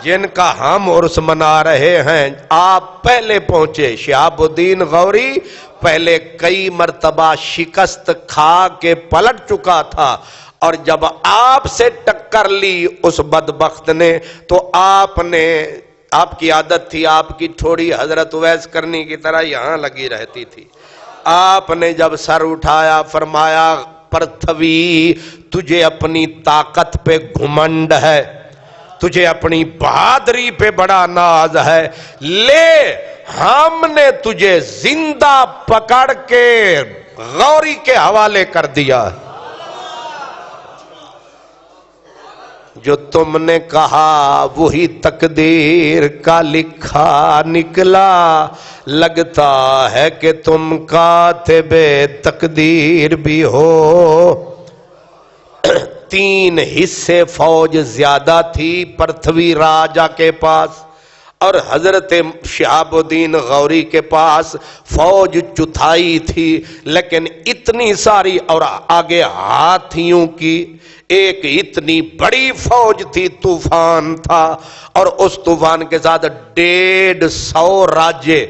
جن کا ہم عرس منا رہے ہیں۔ آپ پہلے پہنچے، شہاب الدین غوری پہلے کئی مرتبہ شکست کھا کے پلٹ چکا تھا، اور جب آپ سے ٹکر لی اس بدبخت نے تو آپ کی عادت تھی، آپ کی تھوڑی حضرت اویس کرنی کی طرح یہاں لگی رہتی تھی۔ آپ نے جب سر اٹھایا فرمایا پرتھوی تجھے اپنی طاقت پہ گھمنڈ ہے، تجھے اپنی بہادری پہ بڑا ناز ہے، لے ہم نے تجھے زندہ پکڑ کے غوری کے حوالے کر دیا۔ جو تم نے کہا وہی تقدیر کا لکھا نکلا، لگتا ہے کہ تم کاتب تقدیر بھی ہو۔ 3 حصے فوج زیادہ تھی پرتھوی راجہ کے پاس، اور حضرت شہاب الدین غوری کے پاس فوج چوتھائی تھی، لیکن اتنی ساری اور آگے ہاتھیوں کی ایک اتنی بڑی فوج تھی، طوفان تھا، اور اس طوفان کے ساتھ 150 راجے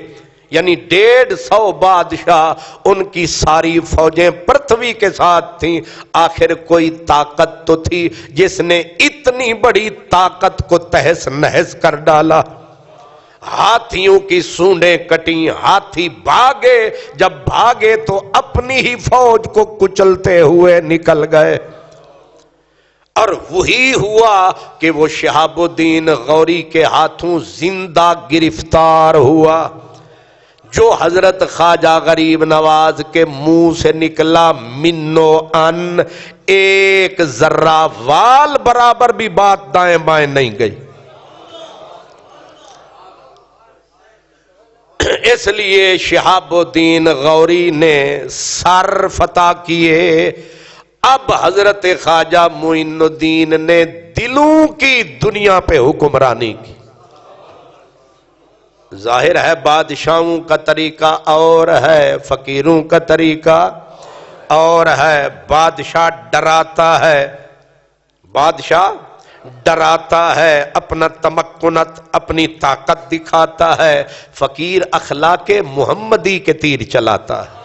یعنی 150 بادشاہ، ان کی ساری فوجیں پرتھوی کے ساتھ تھیں۔ آخر کوئی طاقت تو تھی جس نے اتنی بڑی طاقت کو تہس نہس کر ڈالا۔ ہاتھیوں کی سونڈیں کٹیں، ہاتھی بھاگے، جب بھاگے تو اپنی ہی فوج کو کچلتے ہوئے نکل گئے، اور وہی ہوا کہ وہ شہاب الدین غوری کے ہاتھوں زندہ گرفتار ہوا۔ جو حضرت خواجہ غریب نواز کے منہ سے نکلا منو ان، ایک ذرہ وال برابر بھی بات دائیں بائیں نہیں گئی۔ اس لیے شہاب الدین غوری نے سر فتح کیے۔ اب حضرت خواجہ معین الدین نے دلوں کی دنیا پہ حکمرانی کی۔ ظاہر ہے بادشاہوں کا طریقہ اور ہے، فقیروں کا طریقہ اور ہے۔ بادشاہ ڈراتا ہے، اپنا تمکنت، اپنی طاقت دکھاتا ہے۔ فقیر اخلاق محمدی کے تیر چلاتا ہے۔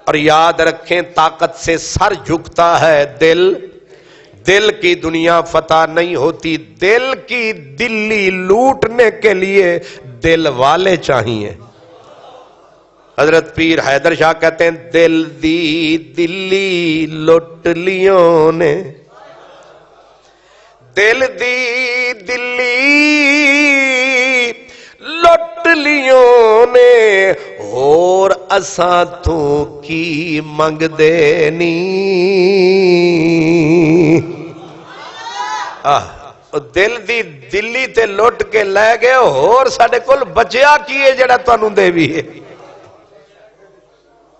اور یاد رکھیں طاقت سے سر جھکتا ہے دل کی دنیا فتح نہیں ہوتی، دل کی دلی لوٹنے کے لیے دل والے چاہیے۔ حضرت پیر حیدر شاہ کہتے ہیں دل دی دلی لٹ لیوں نے، دل دی دلی لٹ لیوں نے، اور اساں تو کی منگ دینی۔ دل دی دلی تے لٹ کے لے گئے، اور ساڑھے کل بچیا کیے جڑا تانوں دے بھی ہے۔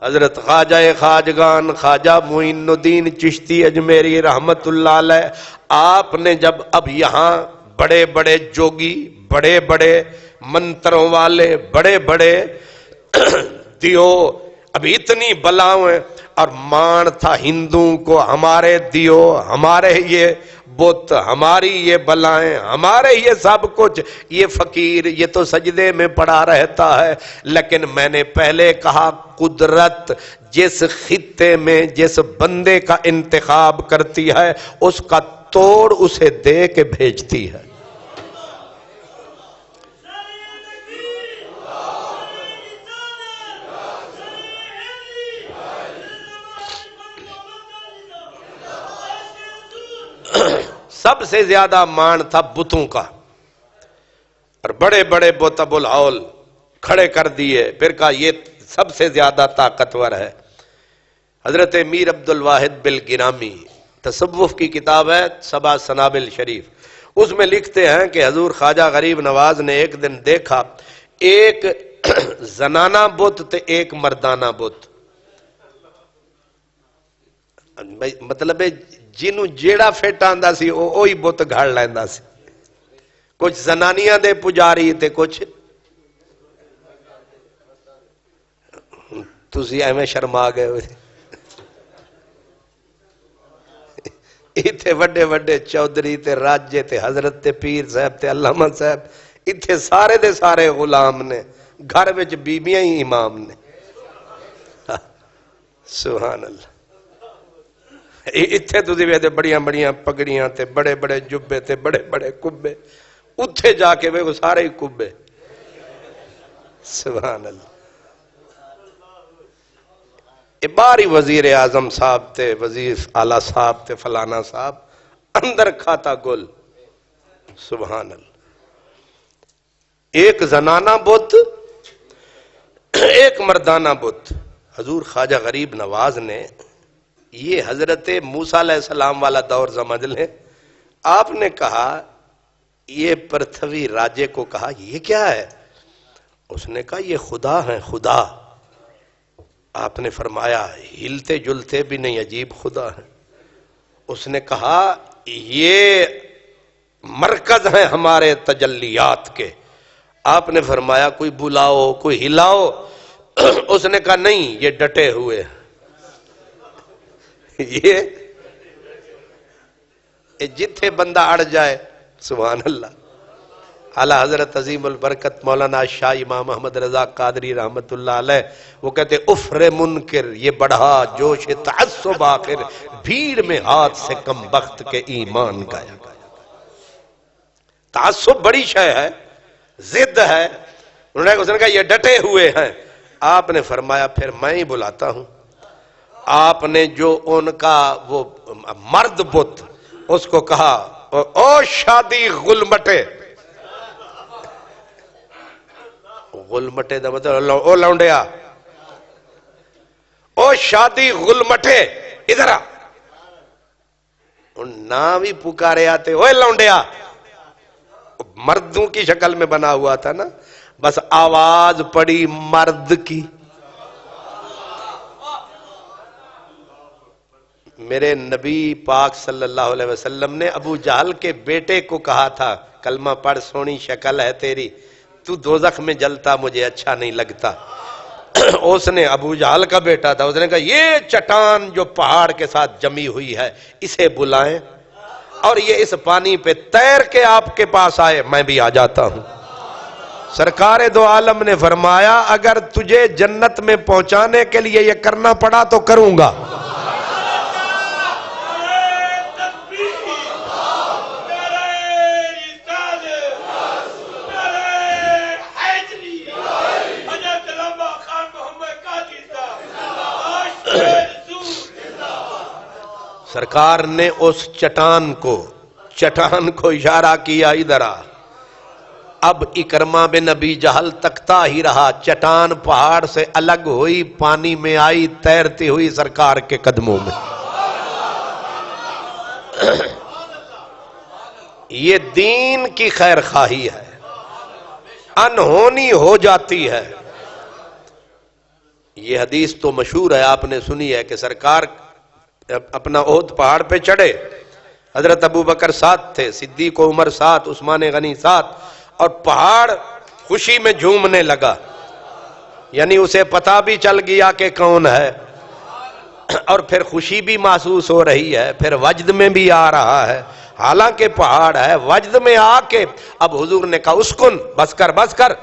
حضرت خواجہ خواجگان خواجہ معین الدین چشتی اجمیری رحمت اللہ علیہ، آپ نے جب اب یہاں بڑے بڑے جوگی، بڑے بڑے منتروں والے، بڑے بڑے دیو، اب اتنی بلاؤں، اور مان تھا ہندوؤں کو ہمارے دیو، ہمارے یہ بت، ہماری یہ بلائیں، ہمارے یہ سب کچھ، یہ فقیر یہ تو سجدے میں پڑا رہتا ہے۔ لیکن میں نے پہلے کہا قدرت جس خطے میں جس بندے کا انتخاب کرتی ہے اس کا توڑ اسے دے کے بھیجتی ہے۔ سب سے زیادہ مان تھا بتوں کا، اور بڑے بڑے بت ابو الہول کھڑے کر دیے، پھر کہا یہ سب سے زیادہ طاقتور ہے۔ حضرت میر عبد الواحد بالگرامی تصوف کی کتاب ہے 7 سنابل شریف، اس میں لکھتے ہیں کہ حضور خواجہ غریب نواز نے ایک دن دیکھا ایک زنانہ بت تے ایک مردانہ بت، مطلب جنوں جیڑا فٹ آندا سی وہی بت گھڑ لیندا سی. کچھ زنانیاں دے پجاری تے کچھ تسی ایویں شرما گئے ہوئے. ایتھے وڈے وڈے چودھری تے راجے تے حضرت تے پیر صاحب تے علامہ صاحب ایتھے سارے دے سارے غلام نے, گھر وچ بیبیاں ہی امام نے. سبحان اللہ. ایتھے تسی ویکھدے بڑیاں بڑیاں پگڑیاں تے بڑے بڑے جبے تے بڑے بڑے کبے, اتھے جا کے ویکھو سارے ہی کبے. سبحان اللہ. باری وزیر اعظم صاحب تے وزیر اعلیٰ صاحب تے فلانا صاحب اندر کھاتا گل. سبحان اللہ. ایک زنانہ بت ایک مردانہ بت. حضور خواجہ غریب نواز نے یہ حضرت موسیٰ علیہ السلام والا دور سمجھ لیں. آپ نے کہا یہ پرتھوی راجے کو کہا یہ کیا ہے؟ اس نے کہا یہ خدا ہے خدا. آپ نے فرمایا ہلتے جلتے بھی نہیں, عجیب خدا ہے. اس نے کہا یہ مرکز ہیں ہمارے تجلیات کے. آپ نے فرمایا کوئی بلاؤ کوئی ہلاؤ. اس نے کہا نہیں یہ ڈٹے ہوئے. یہ جتھے بندہ اڑ جائے. سبحان اللہ. اعلیٰ حضرت عظیم البرکت مولانا شاہ امام محمد رضا قادری رحمت اللہ علیہ وہ کہتے افر منکر یہ بڑھا جوش تعصب آخر بھیڑ میں ہاتھ سے کم بخت کے ایمان گایا. تعصب بڑی شے ہے, ضد ہے. انہوں نے کہا یہ ڈٹے ہوئے ہیں. آپ نے فرمایا پھر میں ہی بلاتا ہوں. آپ نے جو ان کا وہ مرد بت اس کو کہا او شادی غلمٹے. غلمٹے دا مطلب او لونڈیا, او شادی غلمٹے ادھر آ. نام ہی پکارے آتے اوے لونڈیا. مردوں کی شکل میں بنا ہوا تھا نا, بس آواز پڑی مرد کی. میرے نبی پاک صلی اللہ علیہ وسلم نے ابو جہل کے بیٹے کو کہا تھا کلمہ پڑھ سونی شکل ہے تیری, تو دوزخ میں جلتا مجھے اچھا نہیں لگتا. اس نے ابو جہل کا بیٹا تھا, اس نے کہا یہ چٹان جو پہاڑ کے ساتھ جمی ہوئی ہے اسے بلائیں اور یہ اس پانی پہ تیر کے آپ کے پاس آئے, میں بھی آ جاتا ہوں. سرکار دو عالم نے فرمایا اگر تجھے جنت میں پہنچانے کے لیے یہ کرنا پڑا تو کروں گا. سرکار نے اس چٹان کو اشارہ کیا ادھر آ. اب اکرمہ بن ابی جہل تکتا ہی رہا. چٹان پہاڑ سے الگ ہوئی, پانی میں آئی, تیرتی ہوئی سرکار کے قدموں میں. یہ دین کی خیر خواہی ہے, انہونی ہو جاتی ہے. یہ حدیث تو مشہور ہے, آپ نے سنی ہے کہ سرکار اپنا احد پہاڑ پہ چڑھے, حضرت ابو بکر ساتھ تھے, صدیق و عمر ساتھ, عثمان غنی ساتھ, اور پہاڑ خوشی میں جھومنے لگا. یعنی اسے پتہ بھی چل گیا کہ کون ہے, اور پھر خوشی بھی محسوس ہو رہی ہے, پھر وجد میں بھی آ رہا ہے. حالانکہ پہاڑ ہے, وجد میں آ کے اب حضور نے کہا اسکن, بس کر بس کر.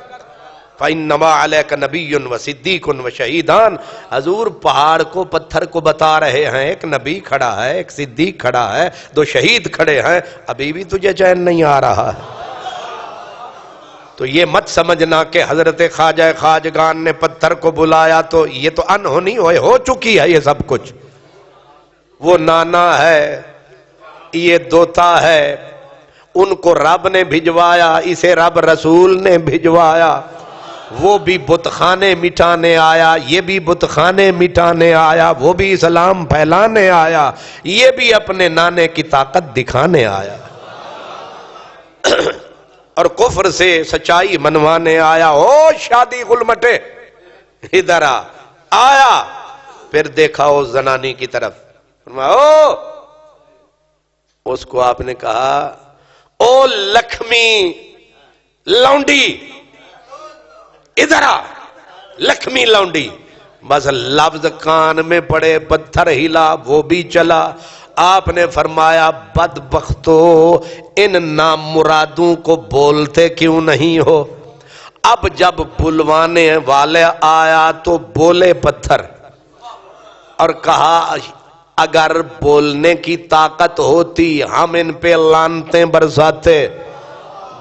فَإِنَّمَا عَلَيْكَ نَبِيٌّ وَصِدِّيقٌ وَشَهِيدَانِ. حضور پہاڑ کو پتھر کو بتا رہے ہیں ایک نبی کھڑا ہے, ایک صدیق کھڑا ہے, دو شہید کھڑے ہیں, ابھی بھی تجھے چین نہیں آ رہا ہے. تو یہ مت سمجھنا کہ حضرت خواجہ خواجگان نے پتھر کو بلایا تو یہ تو انہونی ہو چکی ہے یہ سب کچھ. وہ نانا ہے, یہ دوتا ہے, ان کو رب نے بھجوایا, اسے رب رسول نے بھجوایا. وہ بھی بت خانے مٹانے آیا, یہ بھی بت خانے مٹانے آیا, وہ بھی اسلام پھیلانے آیا, یہ بھی اپنے نانے کی طاقت دکھانے آیا اور کفر سے سچائی منوانے آیا. او شادی غلمٹے ادھر آیا. پھر دیکھا اس زنانی کی طرف, فرمایا اس کو آپ نے کہا او لکھمی لونڈی ادھر آ، لکھمی لونڈی، بس لفظ کان میں پڑے، پتھر ہلا، وہ بھی چلا۔ آپ نے فرمایا بدبختو، ان نامرادوں کو بولتے کیوں نہیں ہو؟ اب جب بلوانے والے آیا تو بولے پتھر، اور کہا اگر بولنے کی طاقت ہوتی ہم ان پہ لعنتیں برساتے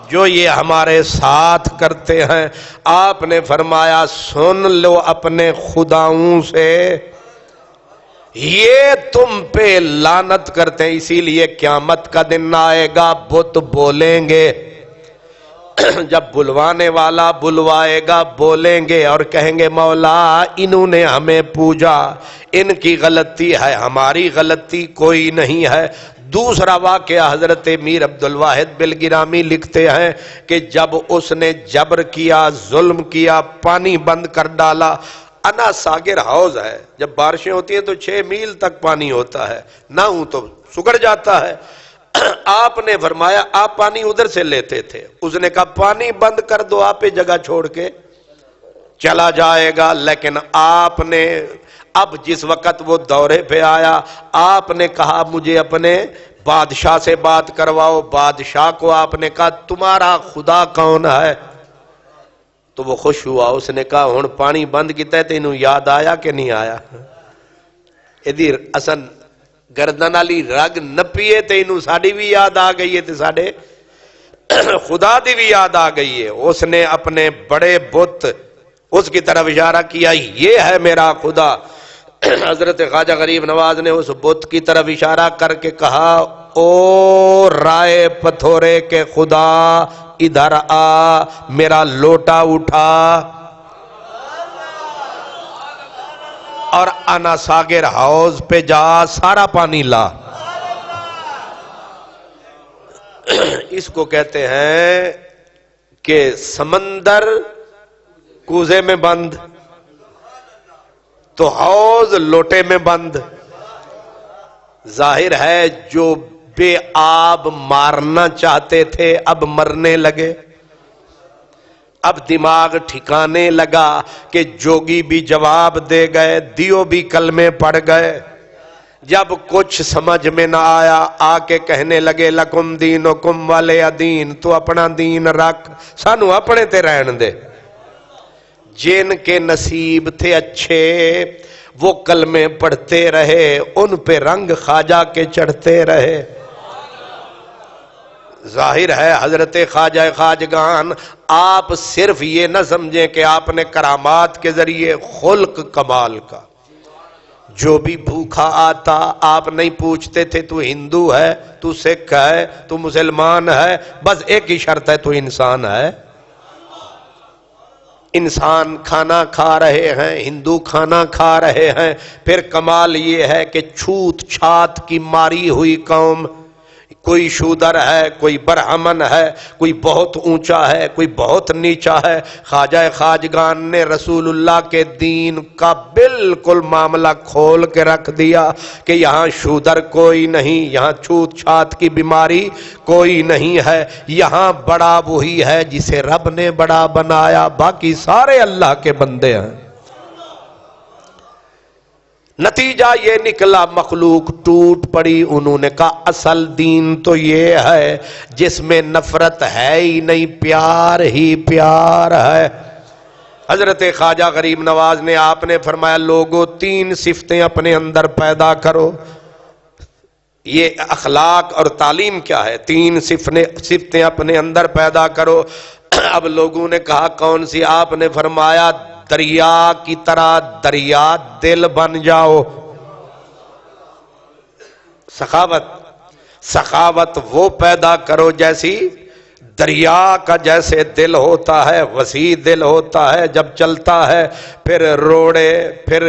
جو یہ ہمارے ساتھ کرتے ہیں۔ آپ نے فرمایا سن لو اپنے خداؤں سے، یہ تم پہ لعنت کرتے ہیں، اسی لیے قیامت کا دن آئے گا بت بولیں گے۔ جب بلوانے والا بلوائے گا بولیں گے اور کہیں گے مولا انہوں نے ہمیں پوجا، ان کی غلطی ہے، ہماری غلطی کوئی نہیں ہے۔ دوسرا واقعہ حضرت میر عبدالواحد بلگرامی لکھتے ہیں کہ جب اس نے جبر کیا، ظلم کیا، پانی بند کر ڈالا، انا ساگر حوض ہے، جب بارشیں ہوتی ہیں تو 6 میل تک پانی ہوتا ہے، نہ ہوں تو سکڑ جاتا ہے۔ آپ نے فرمایا آپ پانی ادھر سے لیتے تھے، اس نے کہا پانی بند کر دو، آپ جگہ چھوڑ کے چلا جائے گا، لیکن آپ نے اب جس وقت وہ دورے پہ آیا آپ نے کہا مجھے اپنے بادشاہ سے بات کرواؤ۔ بادشاہ کو آپ نے کہا تمہارا خدا کون ہے؟ تو وہ خوش ہوا، اس نے کہا ہن پانی بند کیتا ہے تینوں یاد آیا کہ نہیں آیا؟ ادھر اسن گردن والی رگ نپیے تینوں ساڈی بھی یاد آ گئی ہے تے ساڈے خدا دی بھی یاد آ گئی ہے۔ اس نے اپنے بڑے بت اس کی طرف اشارہ کیا، یہ ہے میرا خدا۔ حضرت خواجہ غریب نواز نے اس بت کی طرف اشارہ کر کے کہا او رائے پتھورے کے خدا ادھر آ، میرا لوٹا اٹھا اور انا ساگر حوض پہ جا، سارا پانی لا۔ اس کو کہتے ہیں کہ سمندر کوزے میں بند تو حوض لوٹے میں بند۔ ظاہر ہے جو بے آب مارنا چاہتے تھے اب مرنے لگے، اب دماغ ٹھکانے لگا کہ جوگی بھی جواب دے گئے، دیو بھی کلمے پڑھ گئے۔ جب کچھ سمجھ میں نہ آیا آ کے کہنے لگے لکم دینکم ولی دین، تو اپنا دین رکھ، سانو اپنے تے رہن دے۔ جن کے نصیب تھے اچھے وہ کلمے پڑھتے رہے، ان پہ رنگ خواجہ کے چڑھتے رہے۔ ظاہر ہے حضرت خواجہ خواجگان آپ صرف یہ نہ سمجھیں کہ آپ نے کرامات کے ذریعے خلق کمال کا، جو بھی بھوکا آتا آپ نہیں پوچھتے تھے تو ہندو ہے، تو سکھ ہے، تو مسلمان ہے، بس ایک ہی شرط ہے تو انسان ہے۔ انسان کھانا کھا رہے ہیں، ہندو کھانا کھا رہے ہیں، پھر کمال یہ ہے کہ چھوت چھات کی ماری ہوئی قوم، کوئی شودر ہے، کوئی برہمن ہے، کوئی بہت اونچا ہے، کوئی بہت نیچا ہے۔ خواجہ خواجگان نے رسول اللہ کے دین کا بالکل معاملہ کھول کے رکھ دیا کہ یہاں شودر کوئی نہیں، یہاں چھوت چھات کی بیماری کوئی نہیں ہے، یہاں بڑا وہی ہے جسے رب نے بڑا بنایا، باقی سارے اللہ کے بندے ہیں۔ نتیجہ یہ نکلا مخلوق ٹوٹ پڑی، انہوں نے کہا اصل دین تو یہ ہے جس میں نفرت ہے ہی نہیں، پیار ہی پیار ہے۔ حضرت خواجہ غریب نواز نے آپ نے فرمایا لوگوں 3 صفتیں اپنے اندر پیدا کرو۔ یہ اخلاق اور تعلیم کیا ہے؟ 3 صفتیں اپنے اندر پیدا کرو۔ اب لوگوں نے کہا کون سی؟ آپ نے فرمایا دریا کی طرح دریا دل بن جاؤ۔ سخاوت وہ پیدا کرو جیسی دریا کا جیسے دل ہوتا ہے، وسیع دل ہوتا ہے، جب چلتا ہے پھر روڑے، پھر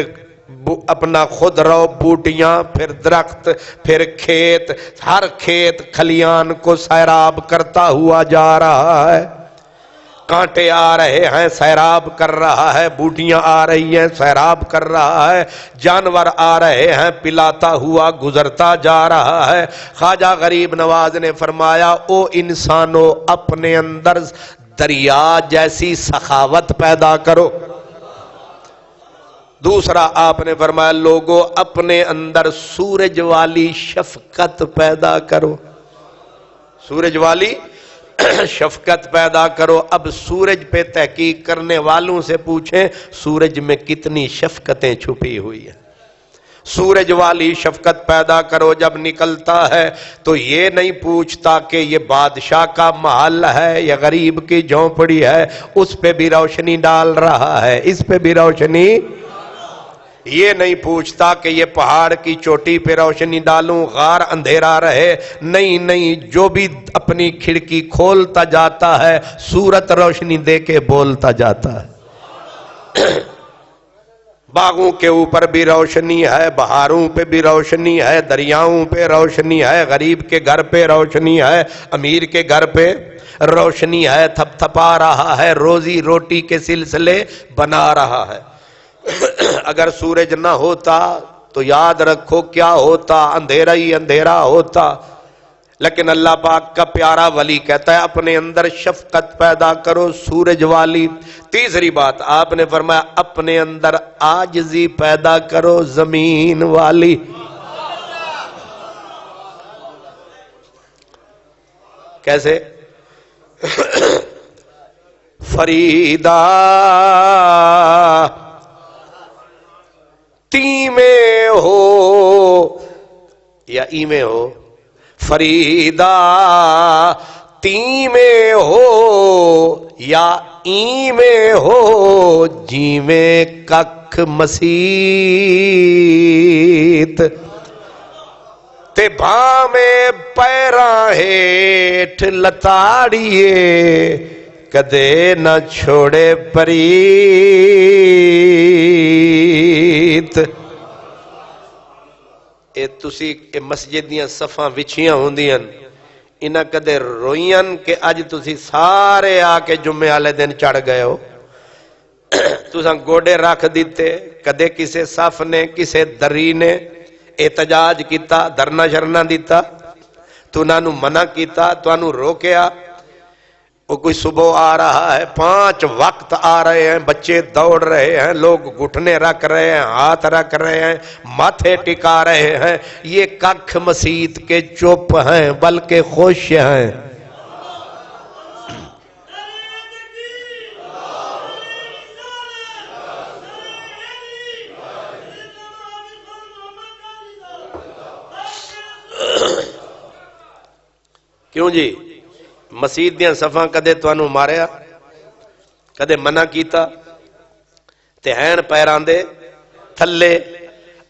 اپنا خود رو بوٹیاں، پھر درخت، پھر کھیت، ہر کھیت کھلیان کو سیراب کرتا ہوا جا رہا ہے۔ کانٹے آ رہے ہیں سیراب کر رہا ہے، بوٹیاں آ رہی ہیں سیراب کر رہا ہے، جانور آ رہے ہیں پلاتا ہوا گزرتا جا رہا ہے۔ خواجہ غریب نواز نے فرمایا او انسانوں اپنے اندر دریا جیسی سخاوت پیدا کرو۔ دوسرا آپ نے فرمایا لوگوں اپنے اندر سورج والی شفقت پیدا کرو، سورج والی شفقت پیدا کرو۔ اب سورج پہ تحقیق کرنے والوں سے پوچھیں سورج میں کتنی شفقتیں چھپی ہوئی ہیں۔ سورج والی شفقت پیدا کرو، جب نکلتا ہے تو یہ نہیں پوچھتا کہ یہ بادشاہ کا محل ہے یا غریب کی جھونپڑی ہے، اس پہ بھی روشنی ڈال رہا ہے، اس پہ بھی روشنی، یہ نہیں پوچھتا کہ یہ پہاڑ کی چوٹی پہ روشنی ڈالوں غار اندھیرا رہے، نہیں، جو بھی اپنی کھڑکی کھولتا جاتا ہے سورت روشنی دے کے بولتا جاتا ہے۔ باغوں کے اوپر بھی روشنی ہے، بہاروں پہ بھی روشنی ہے، دریاؤں پہ روشنی ہے، غریب کے گھر پہ روشنی ہے، امیر کے گھر پہ روشنی ہے، تھپ تھپا رہا ہے، روزی روٹی کے سلسلے بنا رہا ہے۔ اگر سورج نہ ہوتا تو یاد رکھو کیا ہوتا، اندھیرا ہی اندھیرا ہوتا۔ لیکن اللہ پاک کا پیارا ولی کہتا ہے اپنے اندر شفقت پیدا کرو سورج والی۔ تیسری بات آپ نے فرمایا اپنے اندر عاجزی پیدا کرو زمین والی۔ کیسے؟ فریدا تی میں ہو یا ای میں ہو، فریدا تی میں ہو یا ای میں ہو، جی میں ککھ مسیت تے بھاں میں پیراں ہیٹھ لتاڑیے، کدے نہ چھوڑے پریت۔ اے تسی مسجد دیاں صفاں وچھیاں ہوندیاں انہاں کدے روئیاں کہ اج تسی سارے آ کے جمعے والے دن چڑھ گئے ہو؟ تساں گوڑے رکھ دیتے، کدے کسے صف نے کسے دری نے احتجاج کیتا، دھرنا شرنا دیتا، تو انہاں نو منع کیتا، تو انہوں روکیا؟ وہ کوئی صبح آ رہا ہے، 5 وقت آ رہے ہیں، بچے دوڑ رہے ہیں، لوگ گھٹنے رکھ رہے ہیں، ہاتھ رکھ رہے ہیں، ماتھے ٹکا رہے ہیں، یہ ککھ مسیت کے چپ ہیں بلکہ خوش ہیں۔ کیوں جی؟ مسجد دیاں صفاں کدے تانوں ماریا، کدے منع کیتا تے ہین پیران دے تھلے،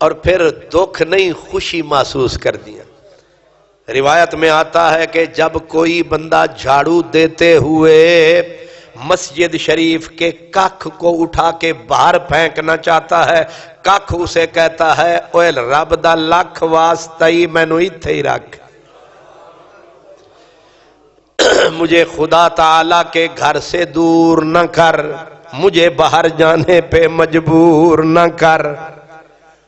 اور پھر دکھ نہیں خوشی محسوس کر دیا۔ روایت میں آتا ہے کہ جب کوئی بندہ جھاڑو دیتے ہوئے مسجد شریف کے ککھ کو اٹھا کے باہر پھینکنا چاہتا ہے، ککھ اسے کہتا ہے اوے رب دا لکھ واسطہ ہی مینوں ایتھے ہی رکھ، مجھے خدا تعالی کے گھر سے دور نہ کر، مجھے باہر جانے پہ مجبور نہ کر۔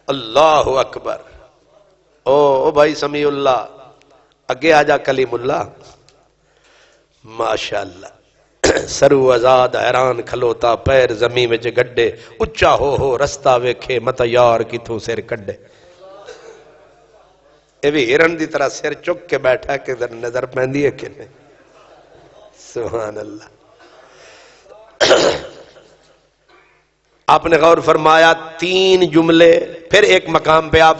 اللہ اکبر۔ او بھائی سمیع اللہ اگے آجا کلیم اللہ، ماشاءاللہ سرو آزاد حیران کھلوتا، پیر زمین میں گڈے، اچا ہو رستہ ویکھے مت یار کتوں سر کڈے۔ یہ بھی ہرن دی طرح سر چک کے بیٹھا کہ نظر پہندی ہے کہ نہیں؟ سبحان اللہ۔ آپ نے غور فرمایا 3 جملے، پھر ایک مقام پہ آپ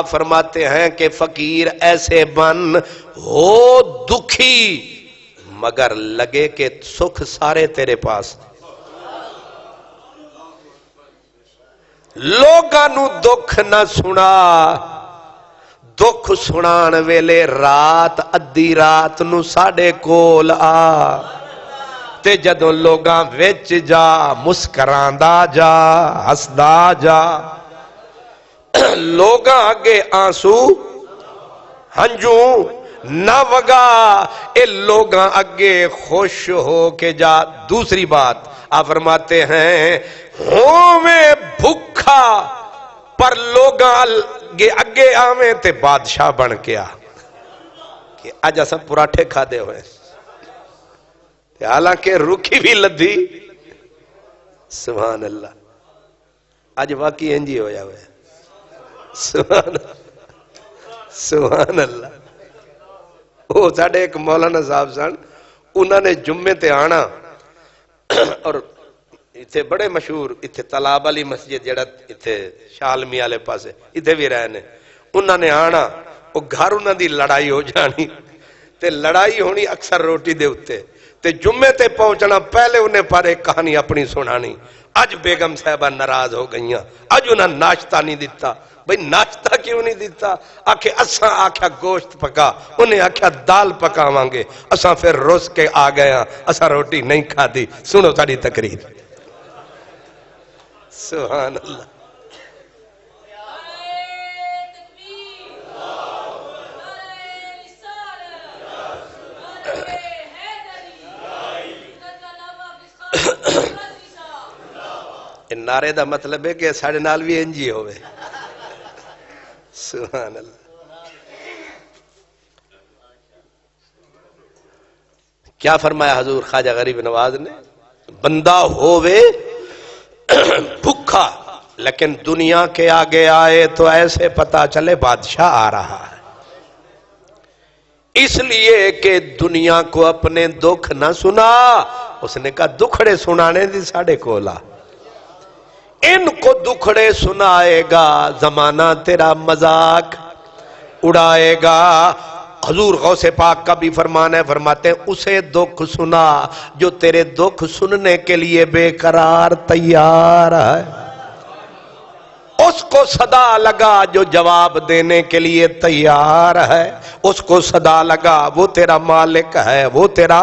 فرماتے ہیں کہ فقیر ایسے بن ہو دکھی مگر لگے کہ سکھ سارے تیرے پاس، لوگاں نو دکھ نہ سنا، دکھ سنان ویلے رات ادھی رات نو ساڑے کول آ، تے جدوں لوگاں وچ جا مسکراندا جا ہسدا جا، لوگاں اگے آنسو ہنجوں نہ وگا اے لوگاں اگے خوش ہو کے جا۔ دوسری بات آپ فرماتے ہیں ہوں میں بھوکا پر لوگاں اگے آویں تے بادشاہ بن کے آ، کہ اج اساں پراٹھے کھا دے ہوئے حالانکہ رکھی بھی لدھی۔ سبحان اللہ، اج واقعی انجی ہویا ہوئے، سبحان اللہ سبحان اللہ۔ وہ ساڑھے ایک مولانا صاحب سن، انہوں نے جمعے تے آنا اور اتھے بڑے مشہور اتھے طلاب علی مسجد جڑا اتھے شالمی والے پاسے اتھے بھی رہنے، انہوں نے آنا، وہ گھر انہوں دی لڑائی ہو جانی تے لڑائی ہونی اکثر روٹی دے اتے تے جمعے تے پہنچنا پہلے انہیں پر ایک کہانی اپنی سنانی۔ اج بیگم صاحبہ ناراض ہو گئیاں، اج انہیں ناشتہ نہیں دیتا۔ بھئی ناشتہ کیوں نہیں دیتا؟ آکھے اساں آکھیا گوشت پکا، انہیں آکھیا دال پکاوانگے، اساں پھر روز کے آ گیا، اساں روٹی نہیں کھا دی۔ سنو ساڑی تقریر۔ سبحان اللہ۔ نعرے دا مطلب ہے کہ ساڑھے نال بھی انجی ہوئے۔ سبحان اللہ۔ کیا فرمایا حضور خواجہ غریب نواز نے؟ بندہ ہووے بھوکا لیکن دنیا کے آگے آئے تو ایسے پتا چلے بادشاہ آ رہا ہے، اس لیے کہ دنیا کو اپنے دکھ نہ سنا۔ اس نے کہا دکھڑے سنانے دی ساڑھے کولا، ان کو دکھڑے سنائے گا زمانہ تیرا مذاق اڑائے گا۔ حضور غوث پاک کا بھی فرمان ہے، فرماتے ہیں اسے دکھ سنا جو تیرے دکھ سننے کے لیے بے قرار تیار ہے، اس کو صدا لگا جو جواب دینے کے لیے تیار ہے، اس کو صدا لگا وہ تیرا مالک ہے، وہ تیرا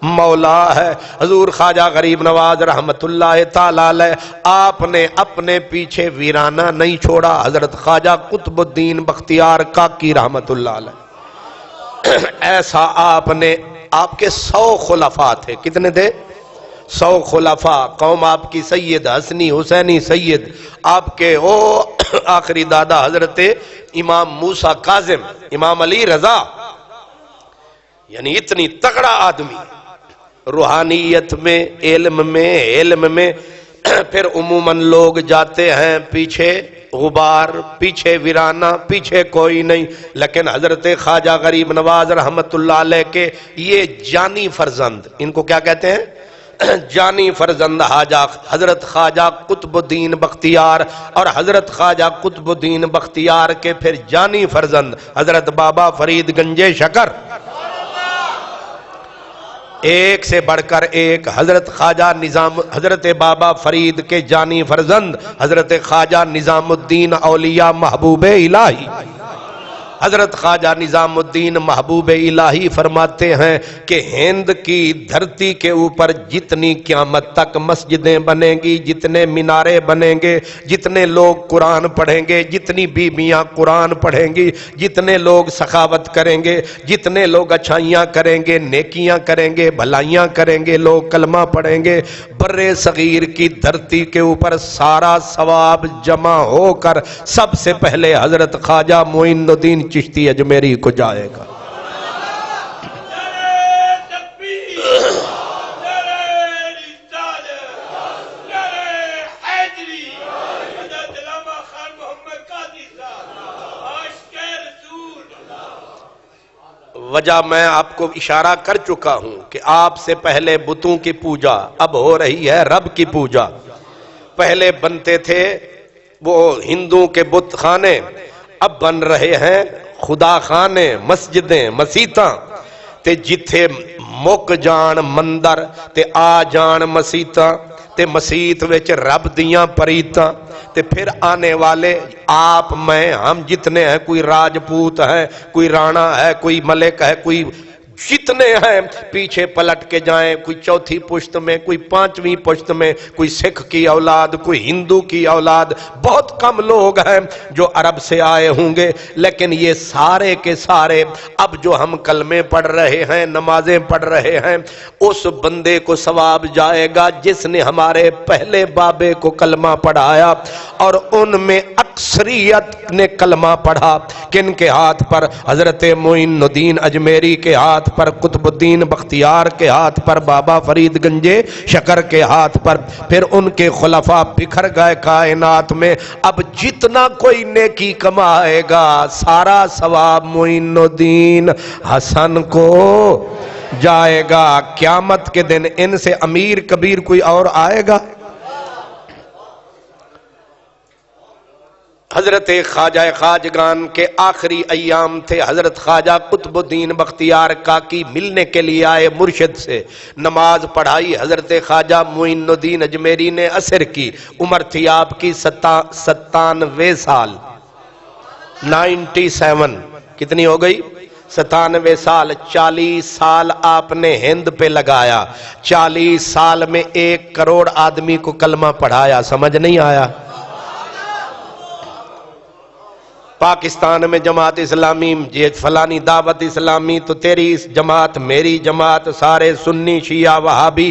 مولا ہے۔ حضور خواجہ غریب نواز رحمت اللہ تعالی علیہ آپ نے اپنے پیچھے ویرانہ نہیں چھوڑا۔ حضرت خواجہ قطب الدین بختیار کاکی رحمت اللہ علیہ ایسا آپ کے 100 خلفاء تھے۔ کتنے تھے؟ 100 خلفاء۔ قوم آپ کی سید حسنی حسینی سید، آپ کے وہ آخری دادا حضرت امام موسیٰ کاظم، امام علی رضا، یعنی اتنی تگڑا آدمی روحانیت میں علم میں پھر عموماً لوگ جاتے ہیں پیچھے غبار، پیچھے ویرانہ، پیچھے کوئی نہیں، لیکن حضرت خواجہ غریب نواز رحمت اللہ علیہ کے یہ جانی فرزند، ان کو کیا کہتے ہیں؟ جانی فرزند حضرت خواجہ قطب الدین بختیار، اور حضرت خواجہ قطب الدین بختیار کے پھر جانی فرزند حضرت بابا فرید گنجے شکر، ایک سے بڑھ کر ایک، حضرت بابا فرید کے جانی فرزند حضرت خواجہ نظام الدین اولیاء محبوب الہی، حضرت خواجہ نظام الدین محبوب الہی فرماتے ہیں کہ ہند کی دھرتی کے اوپر جتنی قیامت تک مسجدیں بنیں گی، جتنے مینارے بنیں گے، جتنے لوگ قرآن پڑھیں گے، جتنی بیویاں قرآن پڑھیں گی، جتنے لوگ سخاوت کریں گے، جتنے لوگ اچھائیاں کریں گے، نیکیاں کریں گے، بھلائیاں کریں گے، لوگ کلمہ پڑھیں گے، بر صغیر کی دھرتی کے اوپر سارا ثواب جمع ہو کر سب سے پہلے حضرت خواجہ معین الدین چشتی اجمیری کو جائے گا۔ وجہ میں آپ کو اشارہ کر چکا ہوں کہ آپ سے پہلے بتوں کی پوجا، اب ہو رہی ہے رب کی پوجا۔ پہلے بنتے تھے وہ ہندوؤں کے بت خانے، اب بن رہے ہیں خدا خانے، مسجدیں، مسیتاں، تے جتھے مک جان مندر تے آ جان مسیتاں، تے مسیت وچ رب دیاں پریتاں، تے پھر آنے والے آپ میں ہم جتنے ہیں، کوئی راجپوت ہے، کوئی رانا ہے، کوئی ملک ہے، کوئی جتنے ہیں پیچھے پلٹ کے جائیں، کوئی چوتھی پشت میں، کوئی پانچویں پشت میں، کوئی سکھ کی اولاد، کوئی ہندو کی اولاد، بہت کم لوگ ہیں جو عرب سے آئے ہوں گے، لیکن یہ سارے کے سارے اب جو ہم کلمے پڑھ رہے ہیں، نمازیں پڑھ رہے ہیں، اس بندے کو ثواب جائے گا جس نے ہمارے پہلے بابے کو کلمہ پڑھایا، اور ان میں اکثریت نے کلمہ پڑھا کن کے ہاتھ پر؟ حضرت معین الدین اجمیری کے ہاتھ پر، قطب الدین بختیار کے ہاتھ پر، بابا فرید گنجے شکر کے ہاتھ پر، پھر ان کے خلفاء بکھر گئے کائنات میں۔ اب جتنا کوئی نیکی کمائے گا سارا ثواب معین الدین حسن کو جائے گا۔ قیامت کے دن ان سے امیر کبیر کوئی اور آئے گا؟ حضرت خواجہ خواجگان کے آخری ایام تھے، حضرت خواجہ قطب الدین بختیار کاکی ملنے کے لیے آئے مرشد سے، نماز پڑھائی حضرت خواجہ معین الدین اجمیری نے عصر کی، عمر تھی آپ کی 97 سال، 97 کتنی ہو گئی؟ 97 سال۔ 40 سال آپ نے ہند پہ لگایا، 40 سال میں 1 کروڑ آدمی کو کلمہ پڑھایا، سمجھ نہیں آیا؟ پاکستان میں جماعت اسلامی، فلانی دعوت اسلامی، تو تیری جماعت، میری جماعت، سارے سنی شیعہ وہابی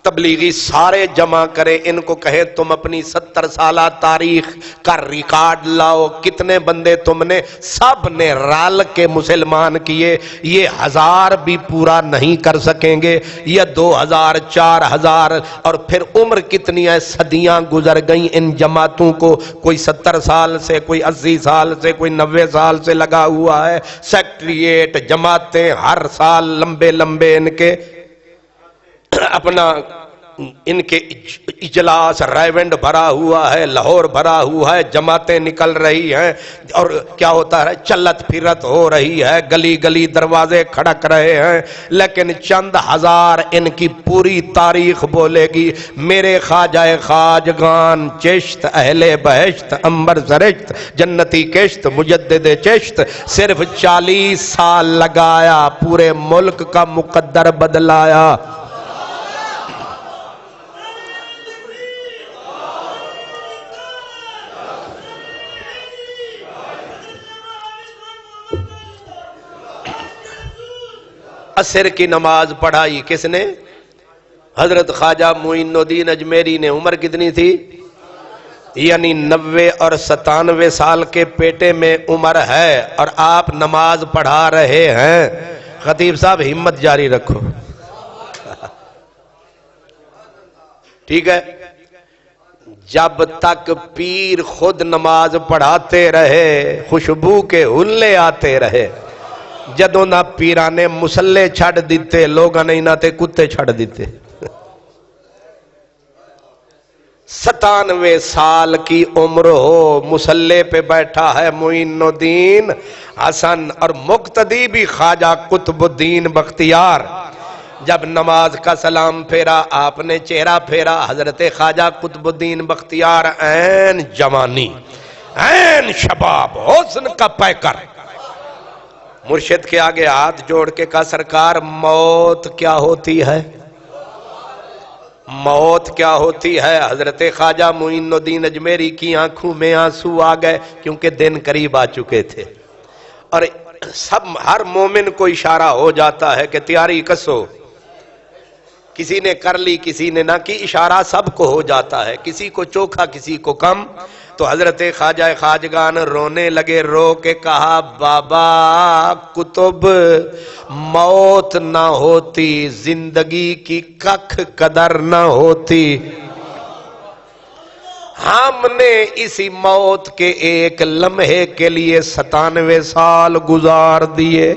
تبلیغی سارے جمع کرے، ان کو کہے تم اپنی 70 سالہ تاریخ کا ریکارڈ لاؤ، کتنے بندے تم نے؟ سب نے رال کے مسلمان کیے، یہ 1000 بھی پورا نہیں کر سکیں گے، یہ 2000 4000، اور پھر عمر کتنی ہے، صدیاں گزر گئیں ان جماعتوں کو، کوئی 70 سال سے، کوئی 80 سال سے، کوئی 90 سال سے لگا ہوا ہے، سیکٹریٹ جماعتیں ہر سال لمبے لمبے ان کے اپنا ان کے اجلاس، ریونڈ بھرا ہوا ہے، لاہور بھرا ہوا ہے، جماعتیں نکل رہی ہیں، اور کیا ہوتا ہے، چلت پھرت ہو رہی ہے، گلی گلی دروازے کھڑک رہے ہیں، لیکن چند ہزار ان کی پوری تاریخ بولے گی۔ میرے خواجہ خواجگان چشت، اہل بہشت، عنبر سرشت، جنتی کشت، مجدد چشت، صرف 40 سال لگایا، پورے ملک کا مقدر بدلایا۔ عصر کی نماز پڑھائی کس نے؟ حضرت خواجہ معین الدین اجمیری نے۔ عمر کتنی تھی؟ یعنی 90 اور 97 سال کے پیٹے میں عمر ہے، اور آپ نماز پڑھا رہے ہیں۔ خطیب صاحب ہمت جاری رکھو، ٹھیک ہے؟ جب تک پیر خود نماز پڑھاتے رہے، خوشبو کے حلے آتے رہے، جدوں نہ پیرانے مسلے چھڑ دیتے، لوگاں نہیں نہ تے کتے چھڑ دیتے۔ 97 سال کی عمر ہو، مسلے پہ بیٹھا ہے معین الدین حسن، اور مقتدی بھی خواجہ قطب الدین بختیار۔ جب نماز کا سلام پھیرا، آپ نے چہرہ پھیرا، حضرت خواجہ قطب الدین بختیار عین جوانی، عین شباب، حسن کا پیکر، مرشد کے آگے ہاتھ جوڑ کے کہا سرکار موت کیا ہوتی ہے؟ موت کیا ہوتی ہے؟ حضرت خواجہ معین الدین اجمیری کی آنکھوں میں آنسو آ گئے، کیونکہ دن قریب آ چکے تھے، اور سب ہر مومن کو اشارہ ہو جاتا ہے کہ تیاری کسو، کسی نے کر لی کسی نے نہ کی، اشارہ سب کو ہو جاتا ہے، کسی کو چوکھا کسی کو کم۔ تو حضرت خواجہ خواجگان رونے لگے، رو کے کہا بابا قطب، موت نہ ہوتی زندگی کی ککھ قدر نہ ہوتی، ہم نے اسی موت کے ایک لمحے کے لیے 97 سال گزار دیے،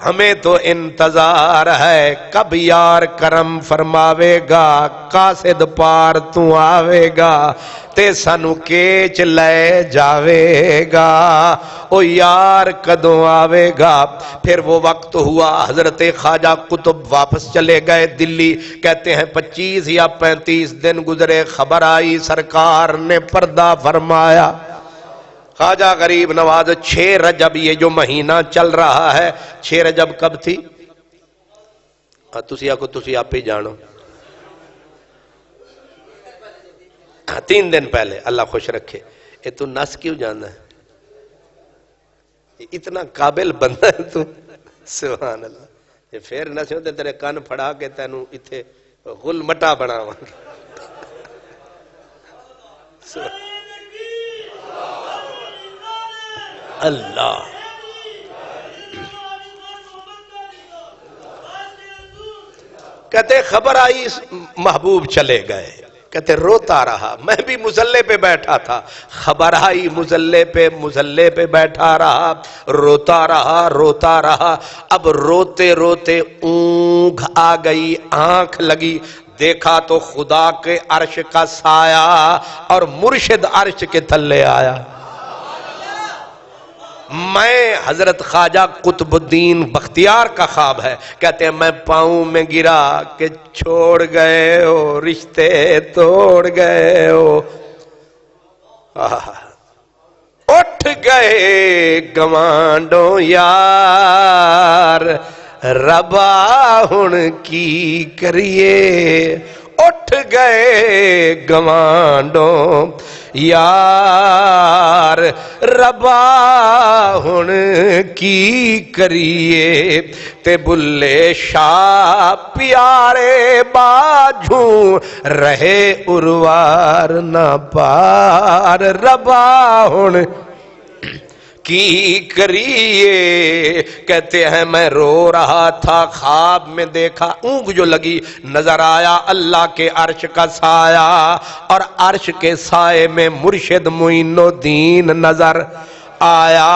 ہمیں تو انتظار ہے کب یار کرم فرماوے گا، قاصد پار تو آوے گا، تے سانو کیچ لے جاوے گا، او یار کدوں آوے گا۔ پھر وہ وقت ہوا، حضرت خواجہ قطب واپس چلے گئے دلی، کہتے ہیں 25 یا 35 دن گزرے، خبر آئی سرکار نے پردہ فرمایا، خواجہ غریب نواز 6 رجب یہ جو مہینہ چل رہا ہے، 6 رجب کب تھی؟ تسی آکو تسی آپ ہی جانو، 3 دن پہلے، اللہ خوش رکھے۔ یہ تو نس کیوں جانا ہے؟ اتنا قابل بندہ ہے تو، سبحان اللہ۔ یہ پھر نس ہوتے تیرے کان پھڑا کے تینوں اتھے غل مٹا بناواں۔ اللہ کہتے خبر آئی محبوب چلے گئے، کہتے روتا رہا، میں بھی مصلے پہ بیٹھا تھا، خبر آئی مصلے پہ بیٹھا رہا، روتا رہا، اب روتے روتے اونگھ آ گئی، آنکھ لگی، دیکھا تو خدا کے عرش کا سایہ اور مرشد عرش کے تھلے آیا۔ میں حضرت خواجہ قطب الدین بختیار کا خواب ہے، کہتے ہیں میں پاؤں میں گرا کہ چھوڑ گئے ہو رشتے توڑ گئے ہو، اٹھ گئے گوانڈوں یار ربا ہن کی کریے، اٹھ گئے گوانڈوں یار ربا ہن کی کریے، تے بلے شاہ پیارے باجھوں رہے اروار نہ پار، ربا ہن کی کریے۔ کہتے ہیں میں رو رہا تھا، خواب میں دیکھا، اونگ جو لگی، نظر آیا اللہ کے عرش کا سایہ، اور عرش کے سائے میں مرشد معین الدین نظر آیا،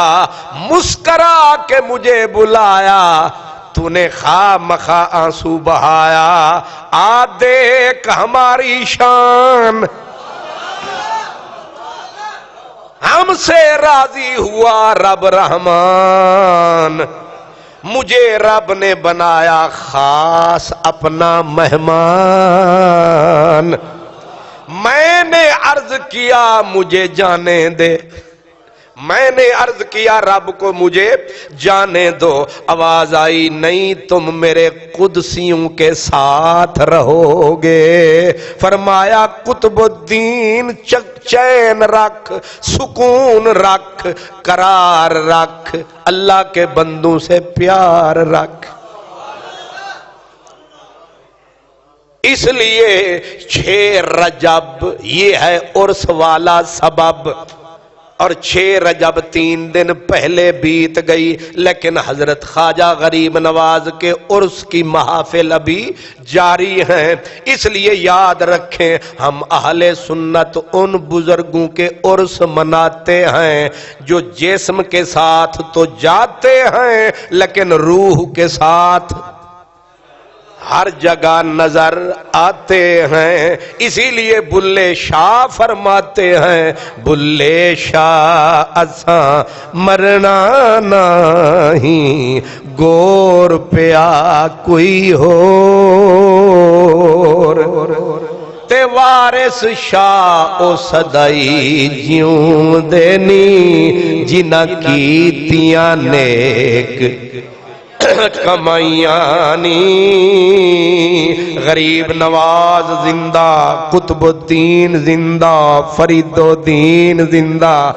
مسکرا کے مجھے بلایا، تو نے خواہ مخواہ آنسو بہایا، آ دیکھ ہماری شان، ہم سے راضی ہوا رب رحمان، مجھے رب نے بنایا خاص اپنا مہمان، میں نے عرض کیا مجھے جانے دے، میں نے عرض کیا رب کو مجھے جانے دو، آواز آئی نہیں تم میرے قدسیوں کے ساتھ رہو گے، فرمایا قطب الدین چین رکھ، سکون رکھ، قرار رکھ، اللہ کے بندوں سے پیار رکھ۔ اس لیے 6 رجب یہ ہے عرس والا سبب، اور 6 رجب 3 دن پہلے بیت گئی، لیکن حضرت خواجہ غریب نواز کے عرس کی محافل ابھی جاری ہیں۔ اس لیے یاد رکھیں ہم اہل سنت ان بزرگوں کے عرس مناتے ہیں جو جسم کے ساتھ تو جاتے ہیں لیکن روح کے ساتھ ہر جگہ نظر آتے ہیں۔ اسی لیے بلے شاہ فرماتے ہیں، بلے شاہ اساں مرنا نہیں، گور پیا کوئی تے وارث شاہ او صدائی جیوں دینی، جنہ کیتیاں نیک کمائیانی، غریب نواز زندہ، قطب الدین زندہ، فرید الدین زندہ۔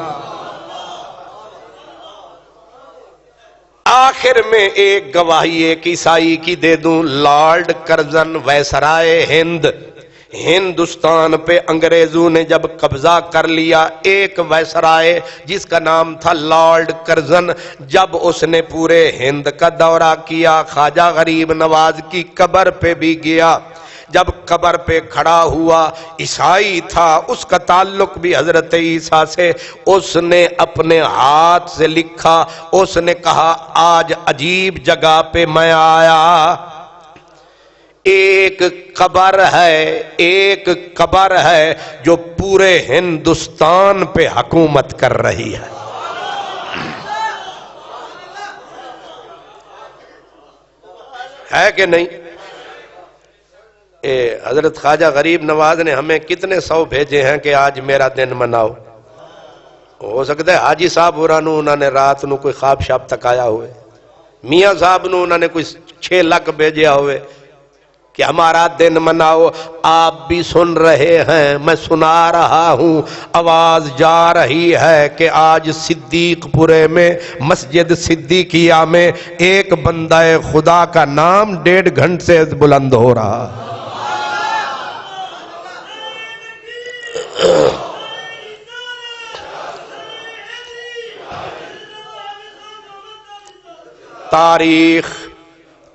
آخر میں ایک گواہی ایک عیسائی کی دے دوں، لارڈ کرزن وائسرائے ہند، ہندوستان پہ انگریزوں نے جب قبضہ کر لیا، ایک وائسرائے جس کا نام تھا لارڈ کرزن، جب اس نے پورے ہند کا دورہ کیا، خواجہ غریب نواز کی قبر پہ بھی گیا، جب قبر پہ کھڑا ہوا، عیسائی تھا، اس کا تعلق بھی حضرت عیسیٰ سے، اس نے اپنے ہاتھ سے لکھا، اس نے کہا آج عجیب جگہ پہ میں آیا، ایک قبر ہے جو پورے ہندوستان پہ حکومت کر رہی ہے۔ ہے کہ نہیں؟ حضرت خواجہ غریب نواز نے ہمیں کتنے 100 بھیجے ہیں کہ آج میرا دن مناؤ، ہو سکتا ہے حاجی صاحب ہوراں نوں انہاں نے رات نو کوئی خواب شاب تکایا ہوئے، میاں صاحب نو انہاں نے کوئی 6 لاکھ بھیجیا ہوئے کہ ہمارا دن مناؤ. آپ بھی سن رہے ہیں، میں سنا رہا ہوں، آواز جا رہی ہے کہ آج صدیق پورے میں مسجد صدیقیہ میں ایک بندہ خدا کا نام 1.5 گھنٹے سے بلند ہو رہا.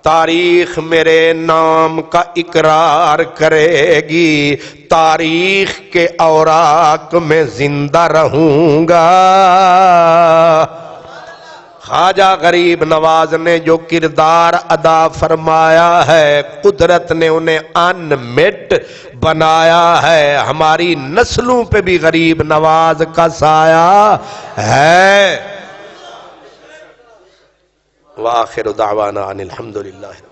تاریخ میرے نام کا اقرار کرے گی، تاریخ کے اوراق میں زندہ رہوں گا. خواجہ غریب نواز نے جو کردار ادا فرمایا ہے، قدرت نے انہیں انمٹ بنایا ہے. ہماری نسلوں پہ بھی غریب نواز کا سایہ ہے. وآخر دعوانا ان الحمدللہ.